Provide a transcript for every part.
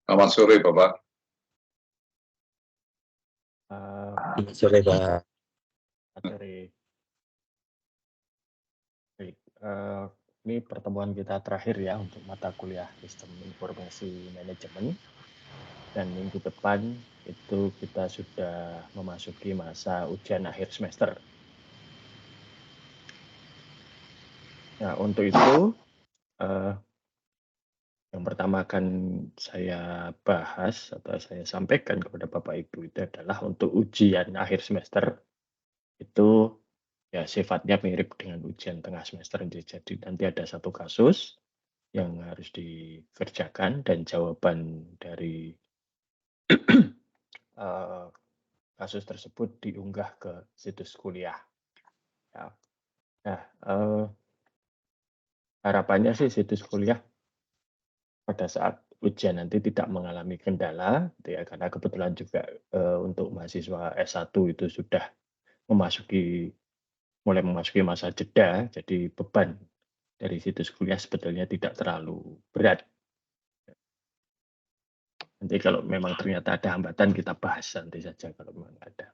Selamat sore, Bapak. Selamat sore, Pak. Sore. Baik, ini pertemuan kita terakhir ya untuk mata kuliah Sistem Informasi Manajemen. Dan minggu depan itu kita sudah memasuki masa ujian akhir semester. Nah, untuk itu yang pertama akan saya bahas atau saya sampaikan kepada Bapak Ibu itu adalah untuk ujian akhir semester itu ya sifatnya mirip dengan ujian tengah semester. Jadi nanti ada satu kasus yang harus dikerjakan dan jawaban dari kasus tersebut diunggah ke situs kuliah. Ya. Nah, harapannya sih situs kuliah pada saat ujian nanti tidak mengalami kendala, gitu ya, karena kebetulan juga untuk mahasiswa S1 itu sudah mulai memasuki masa jeda, jadi beban dari situs kuliah sebetulnya tidak terlalu berat. Nanti kalau memang ternyata ada hambatan kita bahas nanti saja kalau memang ada.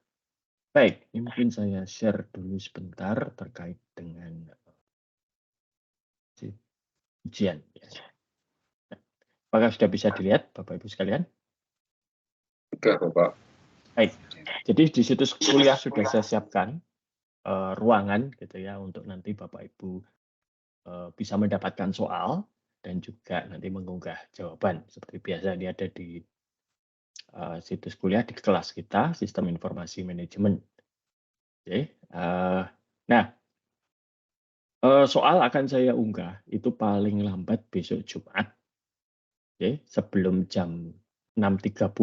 Baik, ini mungkin saya share dulu sebentar terkait dengan ujian. Apakah sudah bisa dilihat Bapak Ibu sekalian? Sudah, Bapak. Baik, jadi di situs kuliah sudah saya siapkan ruangan gitu ya untuk nanti Bapak Ibu bisa mendapatkan soal dan juga nanti mengunggah jawaban seperti biasa ini ada di situs kuliah di kelas kita Sistem Informasi Manajemen. Oke, nah soal akan saya unggah itu paling lambat besok Jumat, oke, sebelum jam 6.30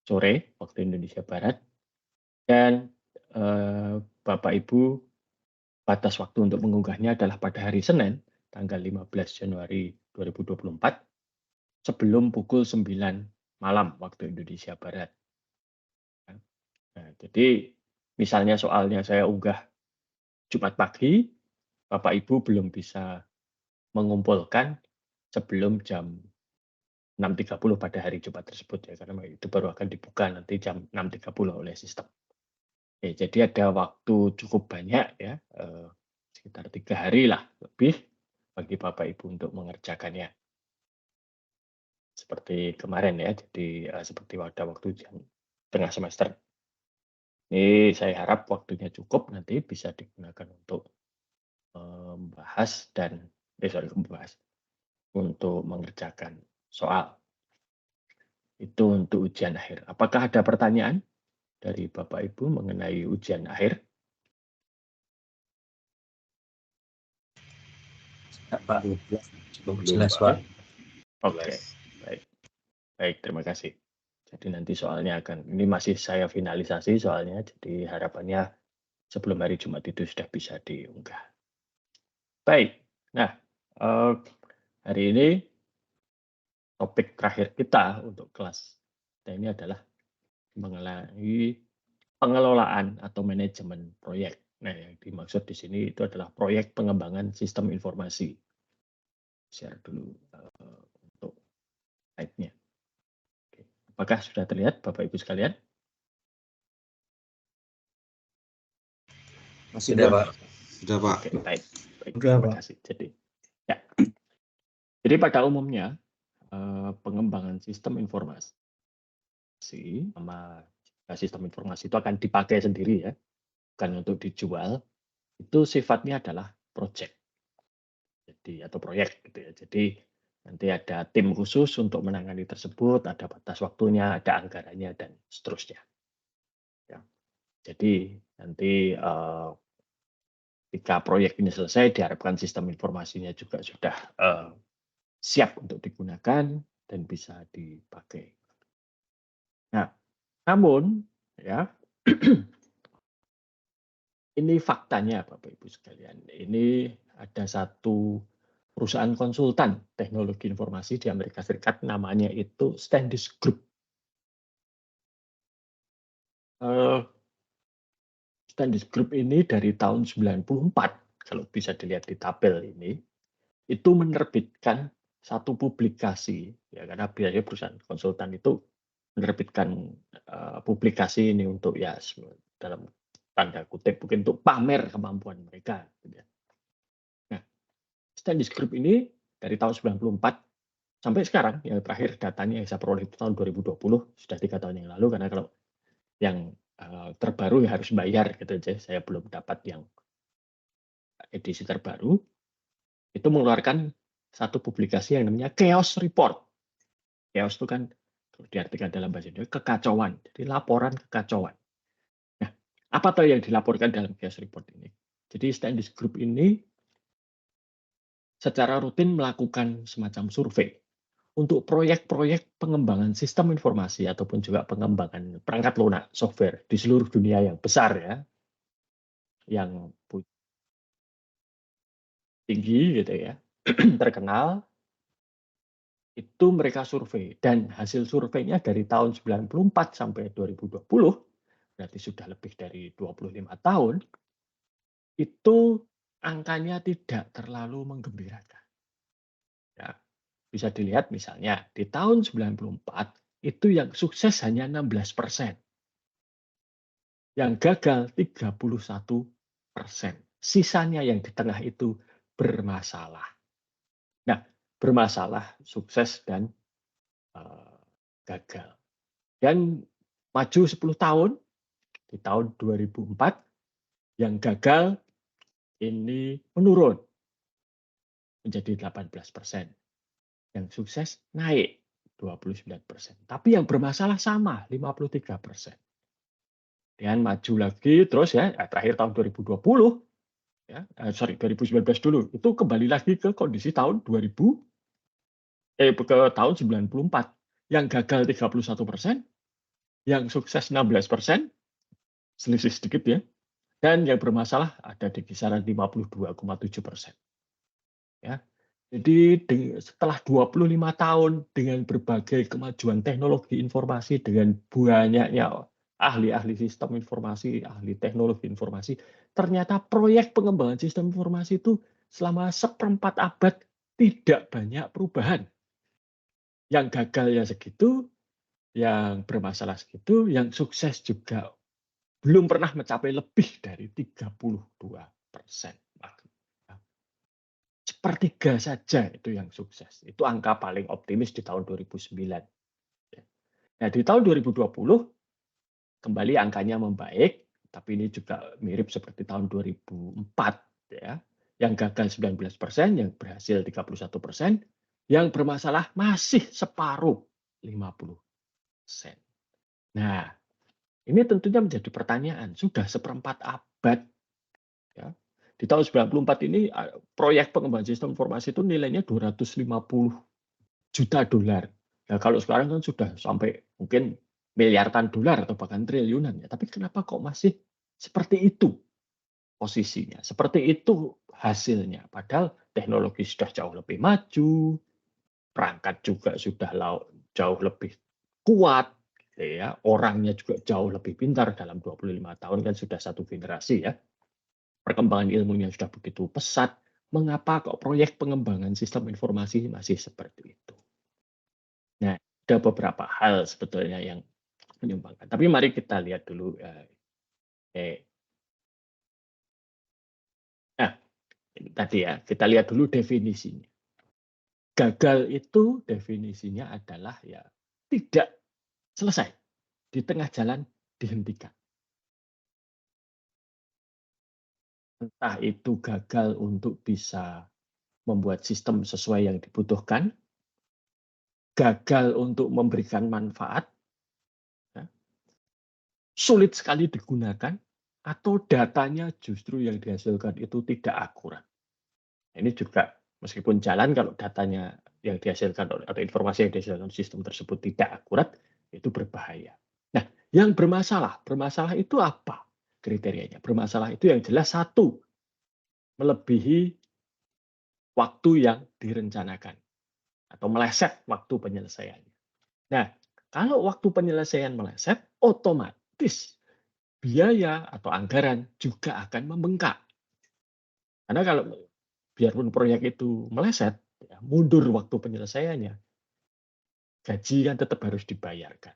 sore waktu Indonesia Barat, dan Bapak Ibu batas waktu untuk mengunggahnya adalah pada hari Senin tanggal 15 Januari 2024 sebelum pukul 9 malam waktu Indonesia Barat. Nah, jadi misalnya soalnya saya unggah Jumat pagi, Bapak Ibu belum bisa mengumpulkan sebelum jam 6.30 pada hari Jumat tersebut ya, karena itu baru akan dibuka nanti jam 6.30 oleh sistem. Oke, jadi ada waktu cukup banyak ya, sekitar 3 hari lah lebih bagi Bapak Ibu untuk mengerjakannya. Seperti kemarin ya, jadi seperti pada waktu jam tengah semester. Ini saya harap waktunya cukup nanti bisa digunakan untuk membahas dan untuk mengerjakan soal. Itu untuk ujian akhir. Apakah ada pertanyaan dari Bapak Ibu mengenai ujian akhir? Pak, cukup jelas, Pak. Oke, baik, terima kasih. Jadi nanti soalnya ini masih saya finalisasi soalnya, jadi harapannya sebelum hari Jumat itu sudah bisa diunggah. Baik, nah hari ini topik terakhir kita untuk kelas kita ini adalah mengenai pengelolaan atau manajemen proyek. Nah, yang dimaksud di sini itu adalah proyek pengembangan sistem informasi. Share dulu untuk slide-nya. Apakah sudah terlihat Bapak Ibu sekalian? Masih ada, Pak. Sudah, Pak. Oke, baik. Terima kasih. Jadi pada umumnya pengembangan sistem informasi sama sistem informasi itu akan dipakai sendiri ya, bukan untuk dijual. Itu sifatnya adalah project. Jadi atau proyek gitu ya. Jadi nanti ada tim khusus untuk menangani tersebut, ada batas waktunya, ada anggarannya dan seterusnya. Ya. Jadi nanti ketika proyek ini selesai, diharapkan sistem informasinya juga sudah siap untuk digunakan dan bisa dipakai. Nah, namun ya ini faktanya Bapak Ibu sekalian. Ini ada satu perusahaan konsultan teknologi informasi di Amerika Serikat, namanya itu Standis Group. Standis Group ini dari tahun 94, kalau bisa dilihat di tabel ini, itu menerbitkan satu publikasi, ya karena biasanya perusahaan konsultan itu menerbitkan publikasi ini untuk ya dalam tanda kutip mungkin untuk pamer kemampuan mereka. Gitu ya. Nah, Standish Group ini dari tahun 94 sampai sekarang, yang terakhir datanya yang saya peroleh itu tahun 2020, sudah 3 tahun yang lalu, karena kalau yang terbaru ya harus bayar gitu aja. Saya belum dapat yang edisi terbaru. Itu mengeluarkan satu publikasi yang namanya Chaos Report. Chaos itu kan diartikan dalam bahasa Indonesia kekacauan. Jadi laporan kekacauan. Nah, apa tuh yang dilaporkan dalam Chaos Report ini? Jadi Standish Group ini secara rutin melakukan semacam survei untuk proyek-proyek pengembangan sistem informasi ataupun juga pengembangan perangkat lunak software di seluruh dunia yang besar ya, yang tinggi gitu ya, terkenal, itu mereka survei. Dan hasil surveinya dari tahun 94 sampai 2020, berarti sudah lebih dari 25 tahun, itu angkanya tidak terlalu menggembirakan. Ya, bisa dilihat misalnya di tahun 94 itu yang sukses hanya 16%, yang gagal 31%. Sisanya yang di tengah itu bermasalah. Nah, bermasalah, sukses, dan gagal. Dan maju 10 tahun, di tahun 2004, yang gagal ini menurun menjadi 18%. Yang sukses naik 29%. Tapi yang bermasalah sama, 53%. Dan maju lagi terus ya, terakhir tahun 2020, ya, 2019 dulu, itu kembali lagi ke kondisi tahun ke tahun 94. Yang gagal 31%, yang sukses 16%, selisih sedikit ya, dan yang bermasalah ada di kisaran 52,7%. Ya. Jadi setelah 25 tahun dengan berbagai kemajuan teknologi informasi, dengan banyaknya ahli-ahli sistem informasi, ahli teknologi informasi, ternyata proyek pengembangan sistem informasi itu selama seperempat abad tidak banyak perubahan. Yang gagal ya segitu, yang bermasalah segitu, yang sukses juga belum pernah mencapai lebih dari 32%. Sepertiga saja itu yang sukses. Itu angka paling optimis di tahun 2009. Nah, di tahun 2020 kembali angkanya membaik, tapi ini juga mirip seperti tahun 2004 ya. Yang gagal 19%, yang berhasil 31%, yang bermasalah masih separuh 50%. Nah, ini tentunya menjadi pertanyaan, sudah seperempat abad ya. Di tahun 94 ini proyek pengembangan sistem informasi itu nilainya 250 juta dolar. Nah, kalau sekarang kan sudah sampai mungkin miliaran dolar atau bahkan triliunan ya. Tapi kenapa kok masih seperti itu posisinya? Seperti itu hasilnya. Padahal teknologi sudah jauh lebih maju, perangkat juga sudah jauh lebih kuat, ya. Orangnya juga jauh lebih pintar, dalam 25 tahun kan sudah satu generasi ya. Perkembangan ilmunya sudah begitu pesat, mengapa kok proyek pengembangan sistem informasi masih seperti itu? Nah, ada beberapa hal sebetulnya yang menyumbangkan. Tapi mari kita lihat dulu. Nah, ini tadi ya, kita lihat dulu definisinya. Gagal itu definisinya adalah ya tidak selesai, di tengah jalan dihentikan. Entah itu gagal untuk bisa membuat sistem sesuai yang dibutuhkan, gagal untuk memberikan manfaat, ya, sulit sekali digunakan, atau datanya justru yang dihasilkan itu tidak akurat. Ini juga meskipun jalan, kalau datanya yang dihasilkan atau informasi yang dihasilkan sistem tersebut tidak akurat, itu berbahaya. Nah, yang bermasalah itu apa kriterianya? Bermasalah itu yang jelas satu, melebihi waktu yang direncanakan atau meleset waktu penyelesaiannya. Nah, kalau waktu penyelesaian meleset, otomatis biaya atau anggaran juga akan membengkak. Karena kalau biarpun proyek itu meleset, ya, mundur waktu penyelesaiannya, gaji kan tetap harus dibayarkan.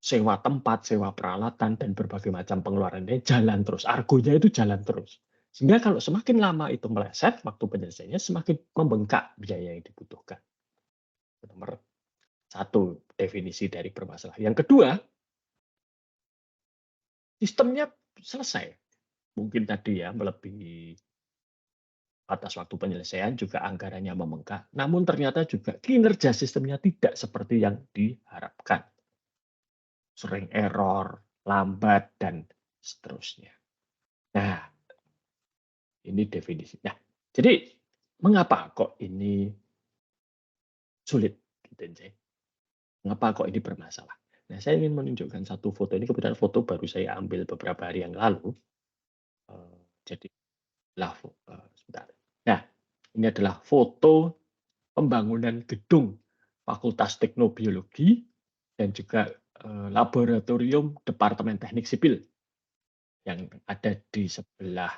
Sewa tempat, sewa peralatan, dan berbagai macam pengeluarannya jalan terus. Argonya itu jalan terus. Sehingga kalau semakin lama itu meleset, waktu penyelesaiannya semakin membengkak biaya yang dibutuhkan. Nomor satu, definisi dari bermasalah. Yang kedua, sistemnya selesai. Mungkin tadi ya, melebihi batas waktu penyelesaian, juga anggarannya membengkak. Namun ternyata juga kinerja sistemnya tidak seperti yang diharapkan. Sering error, lambat, dan seterusnya. Nah, ini definisinya. Jadi, mengapa kok ini sulit? Mengapa kok ini bermasalah? Nah, saya ingin menunjukkan satu foto. Ini kebetulan foto baru saya ambil beberapa hari yang lalu. Jadi, sebentar. Nah, ini adalah foto pembangunan gedung Fakultas Teknobiologi dan juga Laboratorium Departemen Teknik Sipil yang ada di sebelah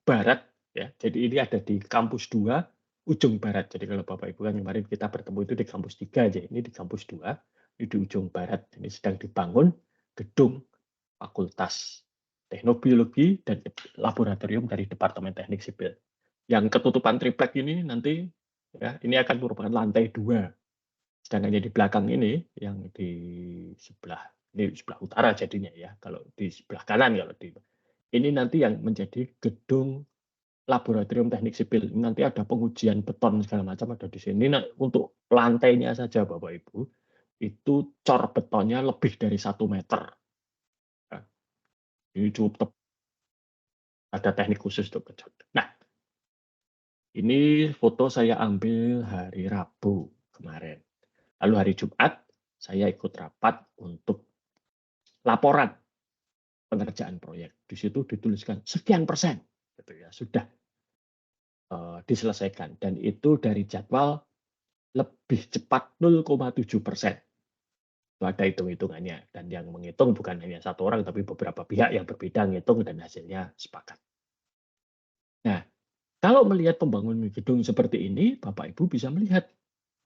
barat, ya. Jadi ini ada di kampus 2 ujung barat. Jadi kalau Bapak Ibu kan kemarin kita bertemu itu di kampus 3 aja, ini di kampus 2, ini di ujung barat. Ini sedang dibangun gedung Fakultas Teknobiologi dan Laboratorium dari Departemen Teknik Sipil. Yang ketutupan triplek ini nanti, ya, ini akan merupakan lantai 2. Sedangkan yang di belakang ini, yang di sebelah, ini sebelah utara jadinya ya, kalau di sebelah kanan, kalau di ini nanti yang menjadi gedung Laboratorium Teknik Sipil. Nanti ada pengujian beton segala macam ada di sini. Nah, untuk lantainya saja Bapak Ibu, itu cor betonnya lebih dari 1 meter. Ya, ini cukup ada teknik khusus untuk ngecor. Nah, ini foto saya ambil hari Rabu kemarin. Lalu hari Jumat saya ikut rapat untuk laporan pengerjaan proyek. Di situ dituliskan sekian persen, gitu ya, sudah diselesaikan, dan itu dari jadwal lebih cepat 0,7%. Itu ada hitung-hitungannya, dan yang menghitung bukan hanya satu orang, tapi beberapa pihak yang berbeda ngitung dan hasilnya sepakat. Nah, kalau melihat pembangunan gedung seperti ini, Bapak Ibu bisa melihat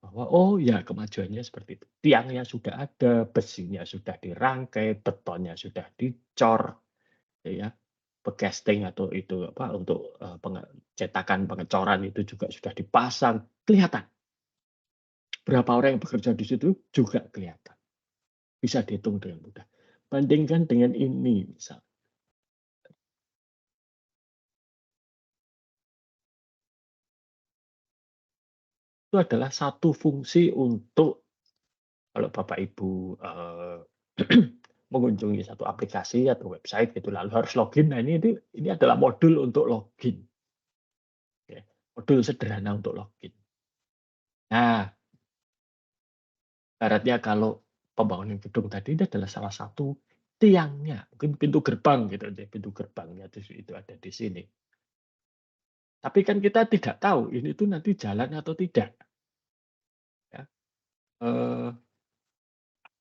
bahwa oh ya kemajuannya seperti itu. Tiangnya sudah ada, besinya sudah dirangkai, betonnya sudah dicor, ya. Becasting atau itu apa untuk cetakan pengecoran itu juga sudah dipasang, kelihatan. Berapa orang yang bekerja di situ juga kelihatan. Bisa dihitung dengan mudah. Bandingkan dengan ini misal. Itu adalah satu fungsi untuk kalau Bapak Ibu mengunjungi satu aplikasi atau website gitu lalu harus login. Nah, ini adalah modul untuk login. Oke, modul sederhana untuk login. Nah, ibaratnya kalau pembangunan gedung tadi ini adalah salah satu tiangnya, mungkin pintu gerbang gitu, pintu gerbangnya itu ada di sini. Tapi kan kita tidak tahu ini tuh nanti jalan atau tidak. Ya.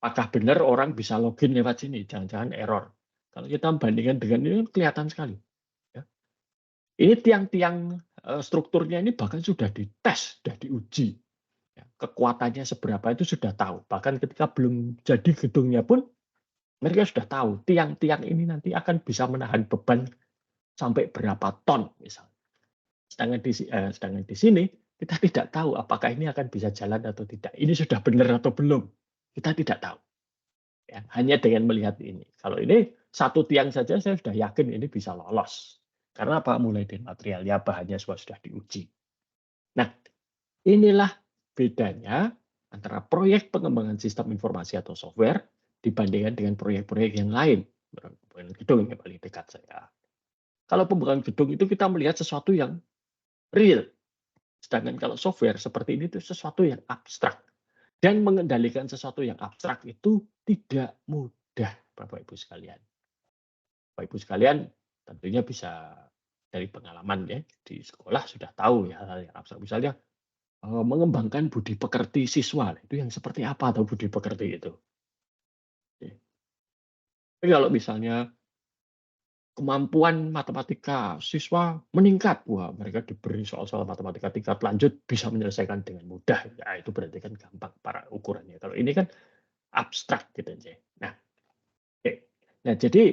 Apakah benar orang bisa login lewat sini? Jangan-jangan error. Kalau kita bandingkan dengan ini kan kelihatan sekali. Ya. Ini tiang-tiang strukturnya ini bahkan sudah dites, sudah diuji. Ya. Kekuatannya seberapa itu sudah tahu. Bahkan ketika belum jadi gedungnya pun mereka sudah tahu tiang-tiang ini nanti akan bisa menahan beban sampai berapa ton misalnya. Sedangkan di sini kita tidak tahu apakah ini akan bisa jalan atau tidak. Ini sudah benar atau belum. Kita tidak tahu. Ya, hanya dengan melihat ini. Kalau ini satu tiang saja saya sudah yakin ini bisa lolos. Karena apa? Mulai dari materialnya, bahannya sudah diuji. Nah, inilah bedanya antara proyek pengembangan sistem informasi atau software dibandingkan dengan proyek-proyek yang lain. Pembangunan gedung yang paling dekat saya. Kalau pembangunan gedung itu kita melihat sesuatu yang real. Sedangkan kalau software seperti ini itu sesuatu yang abstrak. Dan mengendalikan sesuatu yang abstrak itu tidak mudah, Bapak Ibu sekalian. Bapak Ibu sekalian tentunya bisa dari pengalaman ya, di sekolah sudah tahu ya hal yang abstrak. Misalnya mengembangkan budi pekerti siswa, itu yang seperti apa atau budi pekerti itu. Tapi kalau misalnya kemampuan matematika siswa meningkat. Wah, mereka diberi soal-soal matematika tingkat lanjut bisa menyelesaikan dengan mudah. Ya, itu berarti kan gampang para ukurannya. Kalau ini kan abstrak gitu aja. Nah, oke. Nah, jadi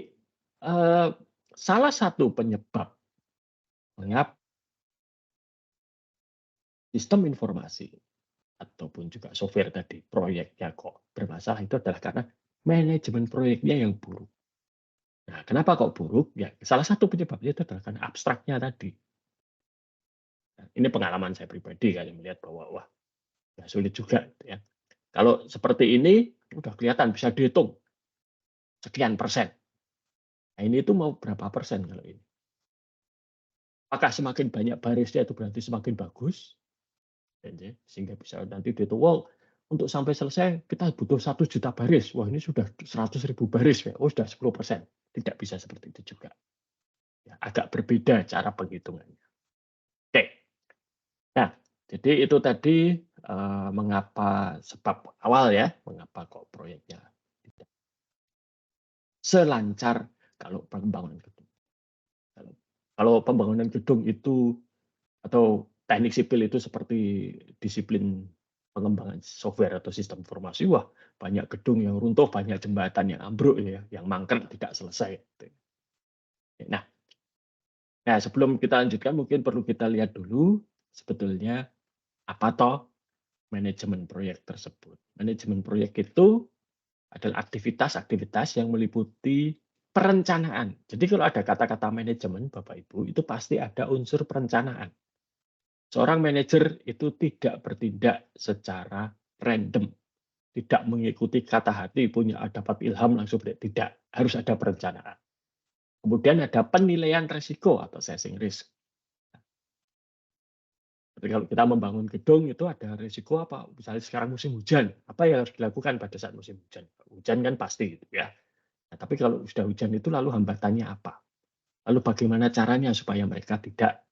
salah satu penyebab mengapa sistem informasi ataupun juga software tadi proyeknya kok bermasalah itu adalah karena manajemen proyeknya yang buruk. Nah, kenapa kok buruk? Ya, salah satu penyebabnya itu adalah karena abstraknya tadi. Nah, ini pengalaman saya pribadi kali melihat bahwa wah, ya sulit juga gitu ya. Kalau seperti ini udah kelihatan bisa dihitung sekian persen. Nah, ini itu mau berapa persen kalau ini? Apakah semakin banyak barisnya itu berarti semakin bagus? Sehingga bisa nanti dihitung, wow, untuk sampai selesai kita butuh 1 juta baris. Wah, ini sudah 100.000 baris ya. Oh, sudah 10%. Tidak bisa seperti itu juga. Ya, agak berbeda cara penghitungannya. Oke. Nah, jadi itu tadi mengapa sebab awal ya, mengapa kok proyeknya tidak selancar kalau pembangunan gedung. Kalau pembangunan gedung itu atau teknik sipil itu seperti disiplin pengembangan software atau sistem informasi, wah banyak gedung yang runtuh, banyak jembatan yang ambruk ya, yang mangkrak tidak selesai. Nah, nah sebelum kita lanjutkan mungkin perlu kita lihat dulu sebetulnya apa toh manajemen proyek tersebut. Manajemen proyek itu adalah aktivitas-aktivitas yang meliputi perencanaan. Jadi kalau ada kata-kata manajemen, Bapak Ibu, itu pasti ada unsur perencanaan. Seorang manajer itu tidak bertindak secara random, tidak mengikuti kata hati, punya dapat ilham langsung tidak, harus ada perencanaan. Kemudian ada penilaian risiko atau assessing risk. Jadi kalau kita membangun gedung itu ada risiko apa? Misalnya sekarang musim hujan, apa yang harus dilakukan pada saat musim hujan? Hujan kan pasti gitu ya. Nah, tapi kalau sudah hujan itu lalu hambatannya apa? Lalu bagaimana caranya supaya mereka tidak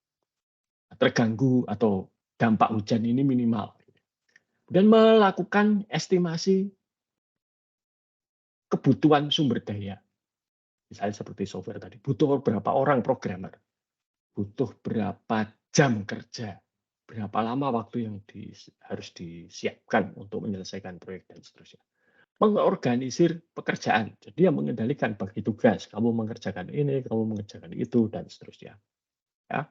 terganggu atau dampak hujan ini minimal? Dan melakukan estimasi kebutuhan sumber daya. Misalnya seperti software tadi, butuh berapa orang programmer, butuh berapa jam kerja, berapa lama waktu yang harus disiapkan untuk menyelesaikan proyek dan seterusnya. Mengorganisir pekerjaan, jadi yang mengendalikan bagi tugas, kamu mengerjakan ini, kamu mengerjakan itu, dan seterusnya. Ya.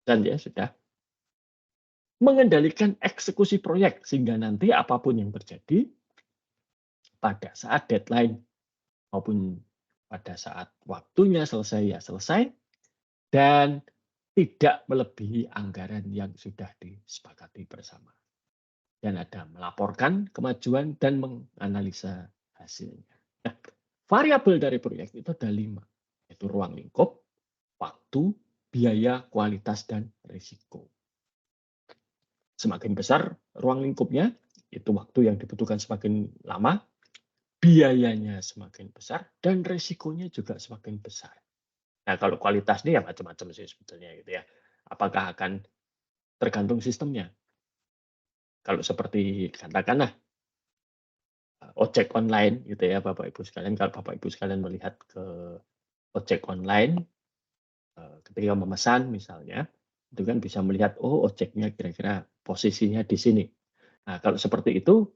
Dan ya sudah. Mengendalikan eksekusi proyek, sehingga nanti apapun yang terjadi, pada saat deadline maupun pada saat waktunya selesai ya selesai, dan tidak melebihi anggaran yang sudah disepakati bersama. Dan ada melaporkan kemajuan dan menganalisa hasilnya. Nah, variabel dari proyek itu ada 5, yaitu ruang lingkup, waktu, biaya, kualitas, dan risiko. Semakin besar ruang lingkupnya, itu waktu yang dibutuhkan semakin lama, biayanya semakin besar, dan risikonya juga semakin besar. Nah, kalau kualitas ini ya macam-macam sih sebetulnya gitu ya. Apakah akan tergantung sistemnya. Kalau seperti katakanlah ojek online gitu ya Bapak Ibu sekalian, kalau Bapak Ibu sekalian melihat ke ojek online ketika memesan misalnya, itu kan bisa melihat oh ojeknya kira-kira posisinya di sini. Nah, kalau seperti itu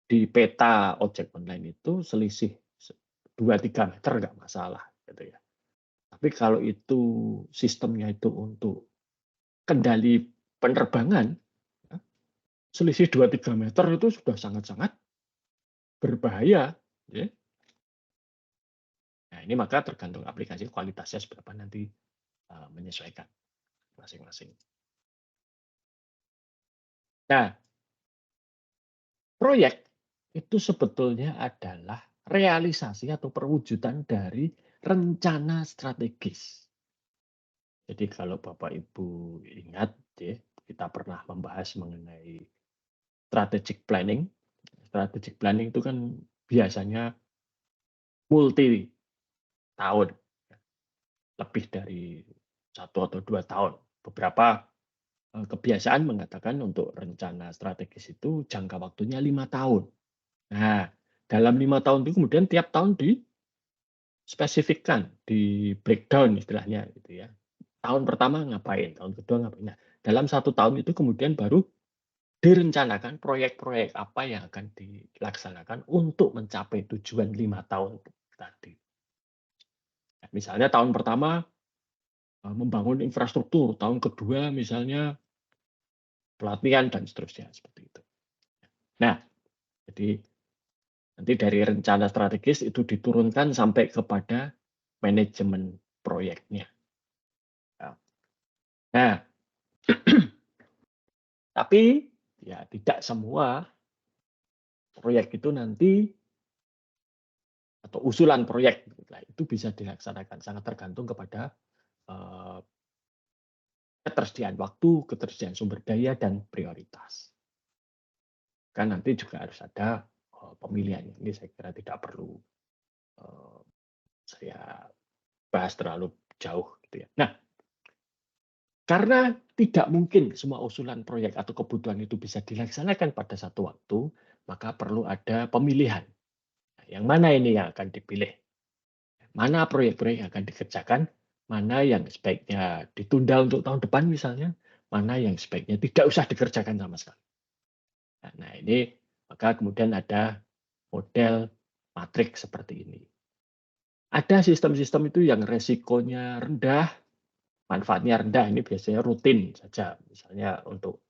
di peta ojek online itu selisih 2-3 meter nggak masalah gitu ya. Tapi kalau itu sistemnya itu untuk kendali penerbangan, ya, selisih 2-3 meter itu sudah sangat-sangat berbahaya. Ya. Nah, ini maka tergantung aplikasi kualitasnya seberapa nanti menyesuaikan masing-masing. Nah, proyek itu sebetulnya adalah realisasi atau perwujudan dari rencana strategis. Jadi kalau Bapak Ibu ingat, ya, kita pernah membahas mengenai strategic planning. Strategic planning itu kan biasanya multi tahun, lebih dari 1 atau 2 tahun. Beberapa kebiasaan mengatakan untuk rencana strategis itu jangka waktunya 5 tahun. Nah, dalam 5 tahun itu kemudian tiap tahun spesifikkan, di breakdown istilahnya gitu ya. Tahun pertama ngapain, tahun kedua ngapain. Nah, dalam 1 tahun itu kemudian baru direncanakan proyek-proyek apa yang akan dilaksanakan untuk mencapai tujuan 5 tahun tadi. Nah, misalnya tahun pertama membangun infrastruktur, tahun kedua misalnya pelatihan dan seterusnya seperti itu. Nah, jadi nanti dari rencana strategis itu diturunkan sampai kepada manajemen proyeknya. Nah, tapi ya tidak semua proyek itu nanti atau usulan proyek itu bisa dilaksanakan, sangat tergantung kepada ketersediaan waktu, ketersediaan sumber daya, dan prioritas. Kan nanti juga harus ada pemilihan. Ini saya kira tidak perlu saya bahas terlalu jauh gitu ya. Nah, karena tidak mungkin semua usulan proyek atau kebutuhan itu bisa dilaksanakan pada satu waktu, maka perlu ada pemilihan. Nah, yang mana ini yang akan dipilih? Mana proyek-proyek yang akan dikerjakan? Mana yang sebaiknya ditunda untuk tahun depan misalnya? Mana yang sebaiknya tidak usah dikerjakan sama sekali? Nah, ini maka kemudian ada model matriks seperti ini. Ada sistem-sistem itu yang resikonya rendah, manfaatnya rendah. Ini biasanya rutin saja, misalnya untuk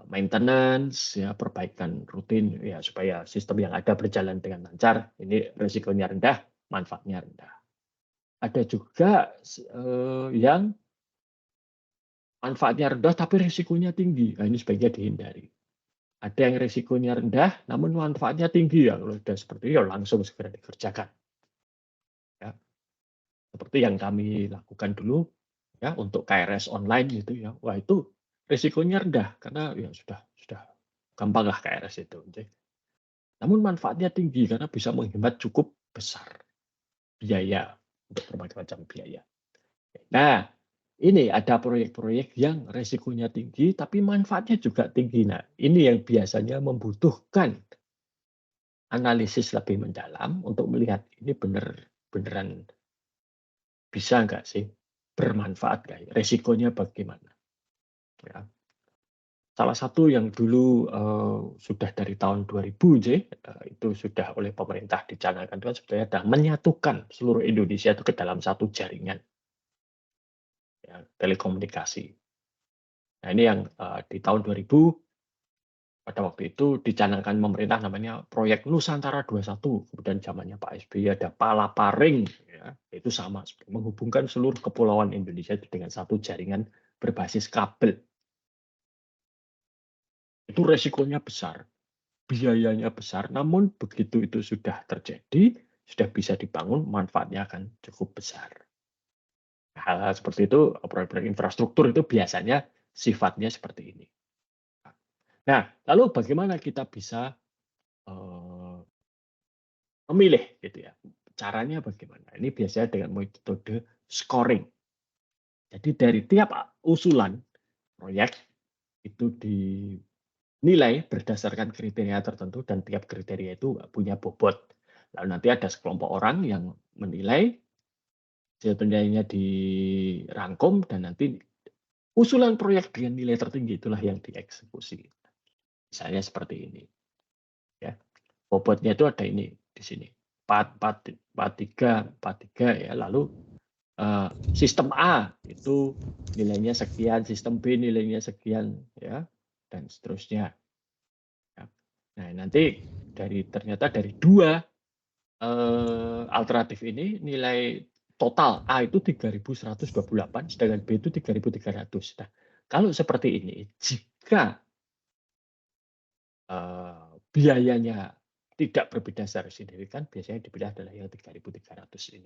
maintenance, ya perbaikan rutin, ya supaya sistem yang ada berjalan dengan lancar. Ini resikonya rendah, manfaatnya rendah. Ada juga yang manfaatnya rendah tapi risikonya tinggi. Nah, ini sebaiknya dihindari. Ada yang risikonya rendah, namun manfaatnya tinggi. Ya, kalau sudah seperti itu, ya langsung segera dikerjakan. Ya. Seperti yang kami lakukan dulu, ya untuk KRS online gitu ya. Wah itu risikonya rendah karena ya sudah gampang lah KRS itu. Namun manfaatnya tinggi karena bisa menghemat cukup besar biaya untuk berbagai macam biaya. Nah, ini ada proyek-proyek yang resikonya tinggi, tapi manfaatnya juga tinggi. Nah, ini yang biasanya membutuhkan analisis lebih mendalam untuk melihat ini beneran bisa nggak sih, bermanfaat nggak, resikonya bagaimana. Ya. Salah satu yang dulu sudah dari tahun 2000 itu sudah oleh pemerintah dicanangkan itu sebenarnya adalah menyatukan seluruh Indonesia itu ke dalam satu jaringan. Ya, telekomunikasi. Nah ini yang di tahun 2000 pada waktu itu dicanangkan pemerintah namanya Proyek Nusantara 21. Kemudian zamannya Pak SBY ada Palaparing, ya, itu sama menghubungkan seluruh kepulauan Indonesia dengan satu jaringan berbasis kabel. Itu resikonya besar, biayanya besar, namun begitu itu sudah terjadi, sudah bisa dibangun, manfaatnya akan cukup besar. Hal-hal seperti itu, proyek-proyek infrastruktur itu biasanya sifatnya seperti ini. Nah, lalu bagaimana kita bisa memilih gitu ya? Caranya bagaimana? Ini biasanya dengan metode scoring. Jadi dari tiap usulan proyek itu dinilai berdasarkan kriteria tertentu dan tiap kriteria itu punya bobot. Lalu nanti ada sekelompok orang yang menilai, hasil penilaiannya dirangkum dan nanti usulan proyek dengan nilai tertinggi itulah yang dieksekusi. Misalnya seperti ini. Ya. Bobotnya itu ada ini di sini. 43 ya. Lalu sistem A itu nilainya sekian, sistem B nilainya sekian ya dan seterusnya. Ya. Nah, nanti ternyata dari dua alternatif ini nilai total A itu 3.128 sedangkan B itu 3.300. Nah, kalau seperti ini jika biayanya tidak berbeda secara signifikan, biasanya dipilih adalah yang 3.300 ini.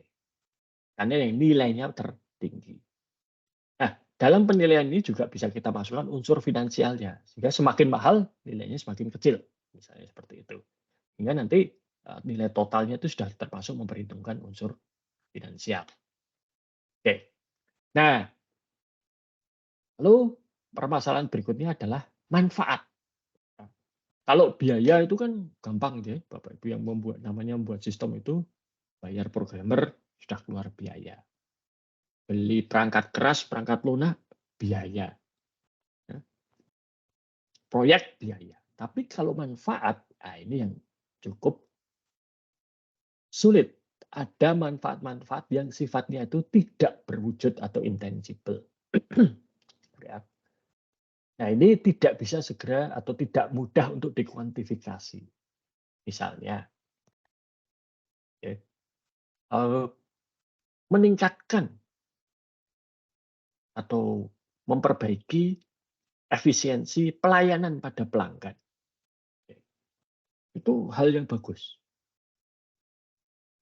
Karena yang nilainya tertinggi. Nah, dalam penilaian ini juga bisa kita masukkan unsur finansialnya. Sehingga semakin mahal, nilainya semakin kecil. Misalnya seperti itu. Hingga nanti nilai totalnya itu sudah termasuk memperhitungkan unsur finansial. Oke. Nah, lalu permasalahan berikutnya adalah manfaat. Kalau biaya itu kan gampang ya, Bapak Ibu yang membuat sistem itu bayar programmer sudah keluar biaya. Beli perangkat keras, perangkat lunak, biaya. Ya. Proyek, biaya. Tapi kalau manfaat, ini yang cukup sulit. Ada manfaat-manfaat yang sifatnya itu tidak berwujud atau intangible. Ya. Nah, ini tidak bisa segera atau tidak mudah untuk dikuantifikasi. Misalnya, ya, meningkatkan atau memperbaiki efisiensi pelayanan pada pelanggan. Itu hal yang bagus.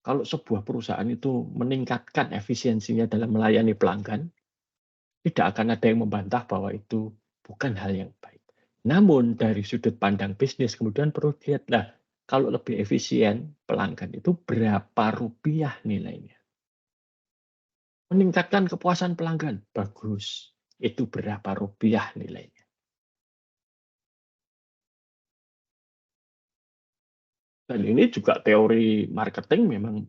Kalau sebuah perusahaan itu meningkatkan efisiensinya dalam melayani pelanggan, tidak akan ada yang membantah bahwa itu bukan hal yang baik. Namun dari sudut pandang bisnis kemudian perlu dilihatlah kalau lebih efisien pelanggan itu berapa rupiah nilainya. Meningkatkan kepuasan pelanggan, bagus. Itu berapa rupiah nilainya. Dan ini juga teori marketing memang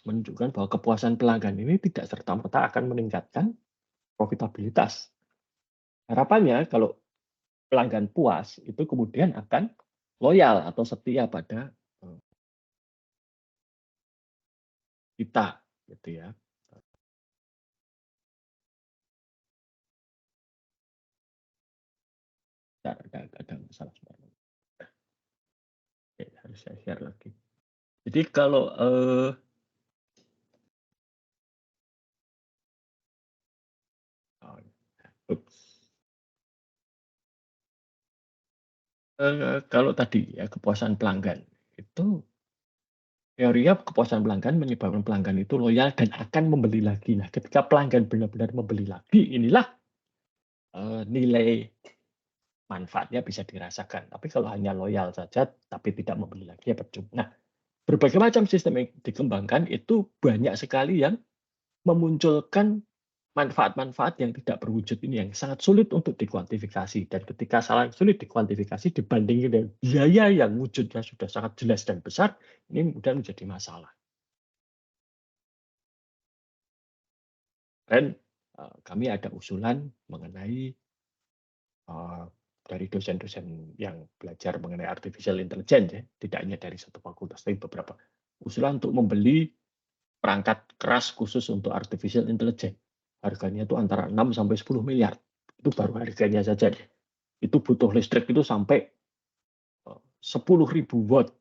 menunjukkan bahwa kepuasan pelanggan ini tidak serta-merta akan meningkatkan profitabilitas. Harapannya kalau pelanggan puas itu kemudian akan loyal atau setia pada kita, gitu ya. Ada masalah sebenarnya. Oke, harus saya share lagi. Jadi kalau kalau tadi ya kepuasan pelanggan itu teorinya kepuasan pelanggan menyebabkan pelanggan itu loyal dan akan membeli lagi. Nah, ketika pelanggan benar-benar membeli lagi, inilah nilai manfaatnya bisa dirasakan. Tapi kalau hanya loyal saja tapi tidak membeli lagi ya percuma. Nah, berbagai macam sistem yang dikembangkan itu banyak sekali yang memunculkan manfaat-manfaat yang tidak berwujud ini yang sangat sulit untuk dikuantifikasi. Dan ketika sangat sulit dikuantifikasi dibandingkan dengan biaya yang wujudnya sudah sangat jelas dan besar, ini kemudian menjadi masalah. Dan kami ada usulan mengenai dari dosen-dosen yang belajar mengenai artificial intelligence, ya, tidak hanya dari satu fakultas, tapi beberapa usulan untuk membeli perangkat keras khusus untuk artificial intelligence. Harganya itu antara 6 sampai 10 miliar. Itu baru harganya saja. Itu butuh listrik itu sampai 10.000 watt.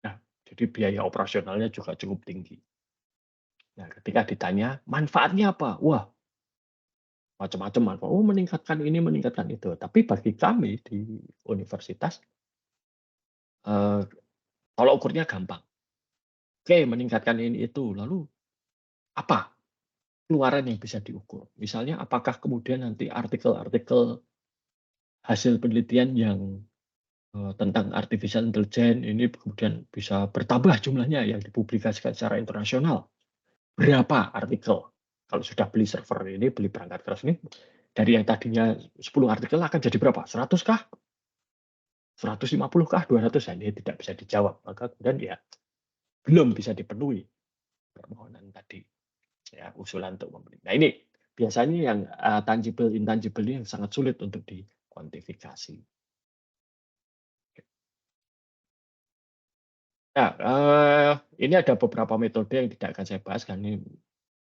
Nah, jadi biaya operasionalnya juga cukup tinggi. Nah, ketika ditanya manfaatnya apa? Wah, macam-macam manfaat. Oh, meningkatkan ini, meningkatkan itu. Tapi bagi kami di universitas, kalau ukurnya gampang. Oke, meningkatkan ini itu. Lalu apa keluaran yang bisa diukur? Misalnya, apakah kemudian nanti artikel-artikel hasil penelitian yang tentang artificial intelligence ini kemudian bisa bertambah jumlahnya yang dipublikasikan secara internasional. Berapa artikel? Kalau sudah beli server ini, beli perangkat keras ini, dari yang tadinya 10 artikel akan jadi berapa? 100 kah? 150 kah? 200? Ini tidak bisa dijawab. Maka kemudian ya belum bisa dipenuhi permohonan tadi. Ya, usulan untuk membeli. Nah, ini biasanya yang tangible, intangible ini yang sangat sulit untuk dikuantifikasi. Nah, ini ada beberapa metode yang tidak akan saya bahas, karena ini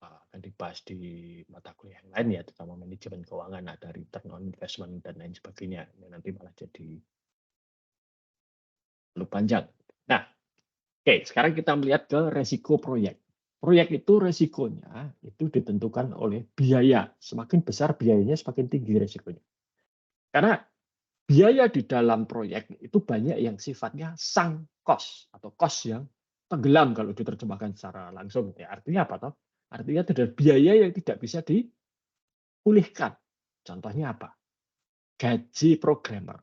akan dibahas di mata kuliah yang lain ya, terutama manajemen keuangan, ada return on investment dan lain sebagainya. Ini nanti malah jadi terlalu panjang. Nah, oke, sekarang kita melihat ke resiko proyek. Proyek itu resikonya itu ditentukan oleh biaya. Semakin besar biayanya, semakin tinggi resikonya. Karena biaya di dalam proyek itu banyak yang sifatnya sunk cost atau cost yang tenggelam kalau diterjemahkan secara langsung. Ya, artinya apa toh? Artinya itu adalah biaya yang tidak bisa dipulihkan. Contohnya apa? Gaji programmer.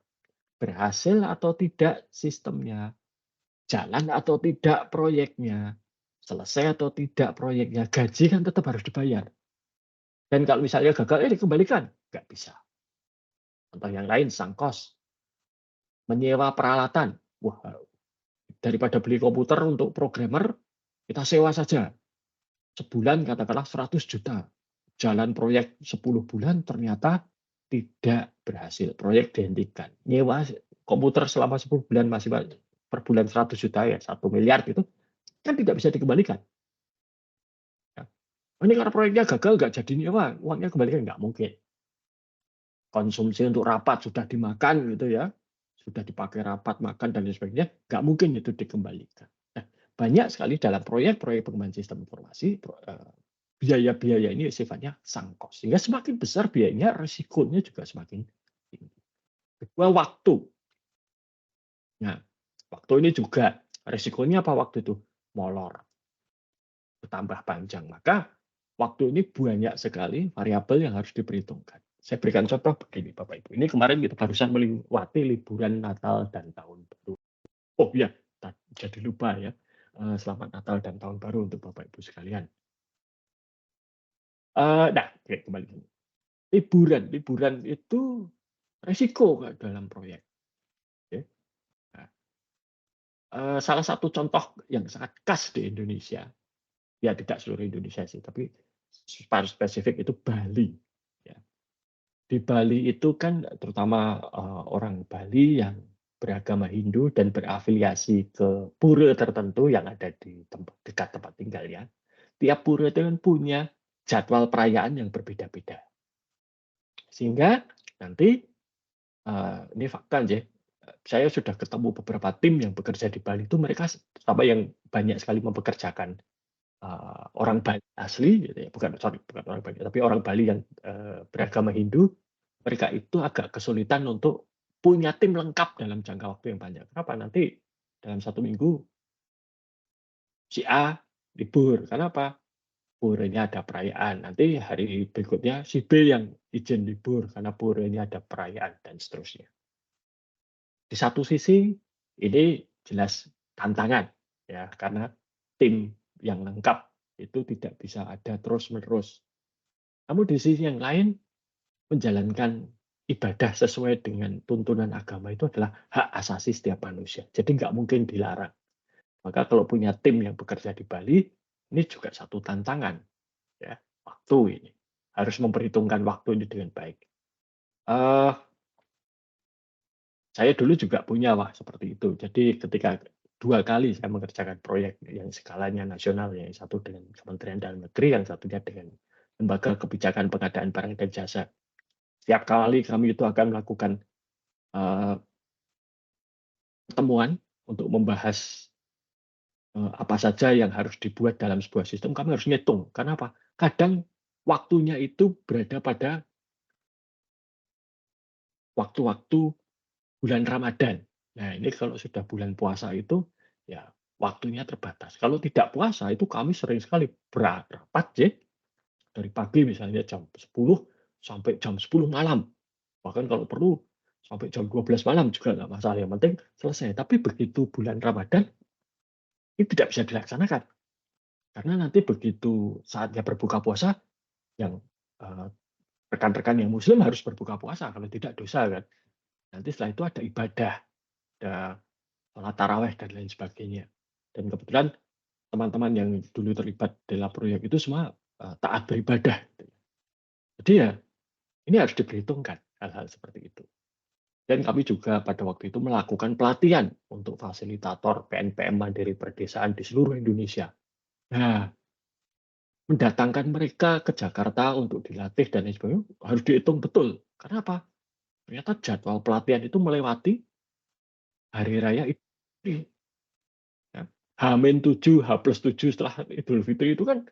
Berhasil atau tidak sistemnya? Jalan atau tidak proyeknya? Selesai atau tidak proyeknya? Gaji kan tetap harus dibayar. Dan kalau misalnya gagal, dikembalikan. Nggak bisa. Contoh yang lain, sunk cost. Menyewa peralatan. Wah, daripada beli komputer untuk programmer, kita sewa saja. Sebulan katakanlah 100 juta. Jalan proyek 10 bulan ternyata tidak berhasil. Proyek dihentikan. Nyewa komputer selama 10 bulan masih per bulan 100 juta ya, 1 miliar gitu, kan tidak bisa dikembalikan. Ya. Ini karena proyeknya gagal nggak jadi nyewa, uangnya kembalikan nggak mungkin. Konsumsi untuk rapat sudah dimakan gitu ya, sudah dipakai rapat, makan dan lain sebagainya, nggak mungkin itu dikembalikan. Nah, banyak sekali dalam proyek-proyek pengembangan sistem informasi, biaya-biaya ini sifatnya sunk cost. Sehingga semakin besar biayanya, risikonya juga semakin tinggi. Kedua, waktu. Nah, waktu ini juga risikonya apa waktu itu? Molor. Bertambah panjang. Maka waktu ini banyak sekali variabel yang harus diperhitungkan. Saya berikan contoh begini, Bapak Ibu. Ini kemarin kita barusan melewati liburan Natal dan Tahun Baru. Oh iya, jadi lupa ya. Selamat Natal dan Tahun Baru untuk Bapak Ibu sekalian. Nah, oke, kembali. Liburan itu resiko dalam proyek. Oke. Nah, salah satu contoh yang sangat khas di Indonesia, ya tidak seluruh Indonesia sih, tapi paling spesifik itu Bali. Ya. Di Bali itu kan terutama orang Bali yang beragama Hindu dan berafiliasi ke pura tertentu yang ada di dekat tempat tinggal ya. Tiap pura itu kan punya jadwal perayaan yang berbeda-beda. Sehingga nanti ini fakta aja, saya sudah ketemu beberapa tim yang bekerja di Bali itu mereka terutama yang banyak sekali mempekerjakan orang Bali asli, gitu ya. Bukan orang Bali, tapi orang Bali yang beragama Hindu, mereka itu agak kesulitan untuk punya tim lengkap dalam jangka waktu yang panjang. Kenapa? Nanti dalam 1 minggu si A libur. Kenapa? Puranya ada perayaan. Nanti hari berikutnya si B yang izin libur karena puranya ada perayaan dan seterusnya. Di satu sisi ini jelas tantangan ya karena tim yang lengkap itu tidak bisa ada terus-menerus. Namun di sisi yang lain menjalankan ibadah sesuai dengan tuntunan agama itu adalah hak asasi setiap manusia. Jadi nggak mungkin dilarang. Maka kalau punya tim yang bekerja di Bali, ini juga satu tantangan. Ya, waktu ini. Harus memperhitungkan waktu ini dengan baik. Saya dulu juga punya seperti itu. Jadi ketika 2 kali saya mengerjakan proyek yang skalanya nasional, yang satu dengan Kementerian Dalam Negeri, yang satunya dengan Lembaga Kebijakan Pengadaan Barang dan Jasa. Setiap kali kami itu akan melakukan pertemuan untuk membahas apa saja yang harus dibuat dalam sebuah sistem, kami harus ngitung. Karena apa? Kadang waktunya itu berada pada waktu-waktu bulan Ramadan. Nah, ini kalau sudah bulan puasa itu, ya waktunya terbatas. Kalau tidak puasa, itu kami sering sekali berapat ya, dari pagi misalnya jam 10 sampai jam 10 malam. Bahkan kalau perlu sampai jam 12 malam juga nggak masalah. Yang penting selesai. Tapi begitu bulan Ramadan, ini tidak bisa dilaksanakan. Karena nanti begitu saatnya berbuka puasa, yang rekan-rekan yang muslim harus berbuka puasa. Kalau tidak dosa kan. Nanti setelah itu ada ibadah, ada sholat taraweh dan lain sebagainya. Dan kebetulan teman-teman yang dulu terlibat dalam proyek itu semua taat beribadah. Jadi ya ini harus diperhitungkan hal-hal seperti itu. Dan kami juga pada waktu itu melakukan pelatihan untuk fasilitator PNPM Mandiri Perdesaan di seluruh Indonesia. Nah, mendatangkan mereka ke Jakarta untuk dilatih dan lain sebagainya harus dihitung betul. Karena apa? Ternyata jadwal pelatihan itu melewati hari raya Idul. H-7, H+7 setelah Idul Fitri itu kan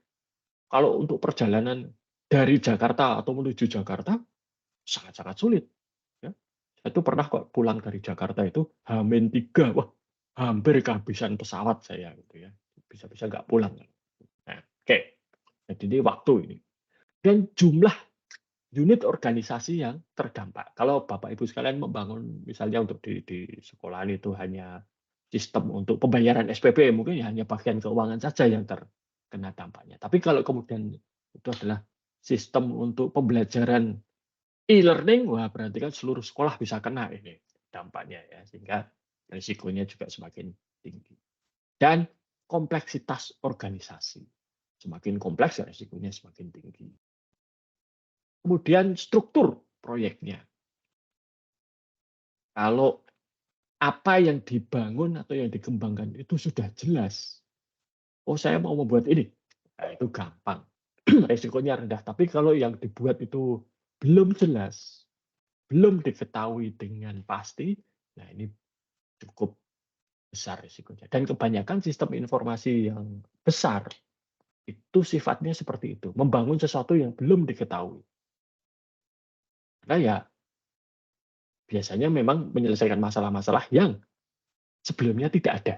kalau untuk perjalanan dari Jakarta atau menuju Jakarta sangat-sangat sulit. Ya. Saya itu pernah kok pulang dari Jakarta itu H-3, wah hampir kehabisan pesawat saya gitu ya. Bisa-bisa nggak pulang. Nah, oke. Jadi ini waktu ini. Dan jumlah unit organisasi yang terdampak. Kalau Bapak Ibu sekalian membangun misalnya untuk di sekolahan itu hanya sistem untuk pembayaran SPP, mungkin hanya bagian keuangan saja yang terkena dampaknya. Tapi kalau kemudian itu adalah sistem untuk pembelajaran e-learning, wah berarti kan seluruh sekolah bisa kena ini dampaknya ya, sehingga risikonya juga semakin tinggi. dan kompleksitas organisasi. Semakin kompleks, ya risikonya semakin tinggi. Kemudian struktur proyeknya. Kalau apa yang dibangun atau yang dikembangkan itu sudah jelas. Oh, saya mau membuat ini. Nah, itu gampang. Risikonya rendah. Tapi kalau yang dibuat itu belum jelas, belum diketahui dengan pasti, nah ini cukup besar risikonya. Dan kebanyakan sistem informasi yang besar itu sifatnya seperti itu, membangun sesuatu yang belum diketahui. Karena ya biasanya memang menyelesaikan masalah-masalah yang sebelumnya tidak ada.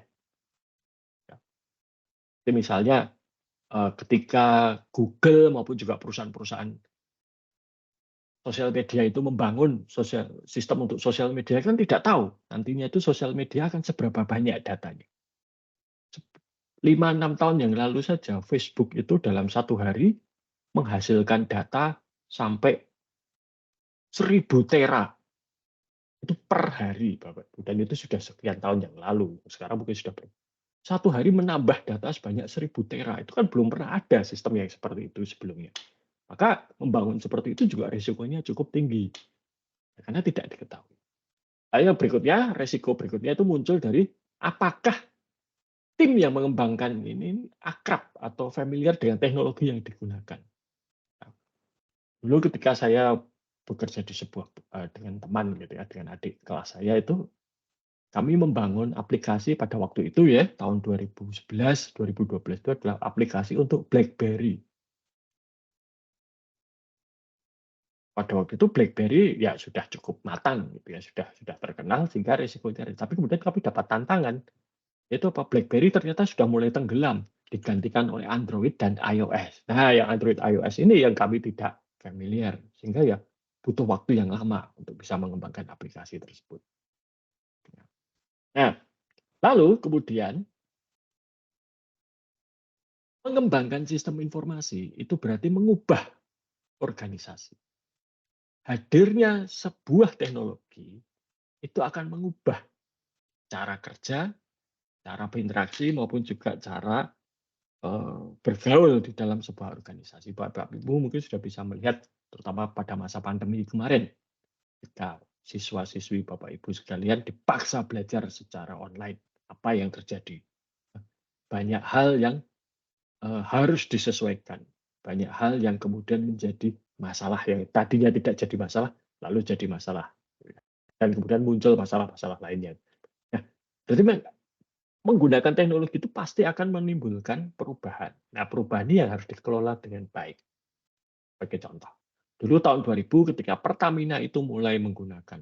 Jadi misalnya ketika Google maupun juga perusahaan-perusahaan sosial media itu membangun sistem untuk sosial media, kan tidak tahu nantinya itu sosial media akan seberapa banyak datanya. 5-6 tahun yang lalu saja Facebook itu dalam satu hari menghasilkan data sampai 1000 tera itu per hari, Bapak Ibu. Dan itu sudah sekian tahun yang lalu. Sekarang mungkin sudah satu hari menambah data sebanyak 1000 tera. Itu kan belum pernah ada sistem yang seperti itu sebelumnya. Maka membangun seperti itu juga risikonya cukup tinggi. Karena tidak diketahui. Ayo berikutnya, risiko berikutnya itu muncul dari apakah tim yang mengembangkan ini akrab atau familiar dengan teknologi yang digunakan. Dulu ketika saya bekerja di sebuah dengan teman gitu ya, dengan adik kelas saya itu kami membangun aplikasi pada waktu itu ya, tahun 2011, 2012 itu adalah aplikasi untuk BlackBerry. Pada waktu itu BlackBerry ya sudah cukup matang gitu ya, sudah terkenal sehingga risikonya. Tapi kemudian kami dapat tantangan. Itu apa? BlackBerry ternyata sudah mulai tenggelam, digantikan oleh Android dan iOS. Nah, yang Android iOS ini yang kami tidak familiar, sehingga ya butuh waktu yang lama untuk bisa mengembangkan aplikasi tersebut. Nah, lalu kemudian mengembangkan sistem informasi itu berarti mengubah organisasi. Hadirnya sebuah teknologi itu akan mengubah cara kerja, cara berinteraksi maupun juga cara bergaul di dalam sebuah organisasi. Bapak Ibu mungkin sudah bisa melihat terutama pada masa pandemi kemarin ketika siswa-siswi Bapak Ibu sekalian dipaksa belajar secara online. Apa yang terjadi? Banyak hal yang harus disesuaikan. Banyak hal yang kemudian menjadi masalah yang tadinya tidak jadi masalah, lalu jadi masalah. Dan kemudian muncul masalah-masalah lainnya. Nah, berarti menggunakan teknologi itu pasti akan menimbulkan perubahan. Nah, perubahan ini yang harus dikelola dengan baik. Sebagai contoh, dulu tahun 2000 ketika Pertamina itu mulai menggunakan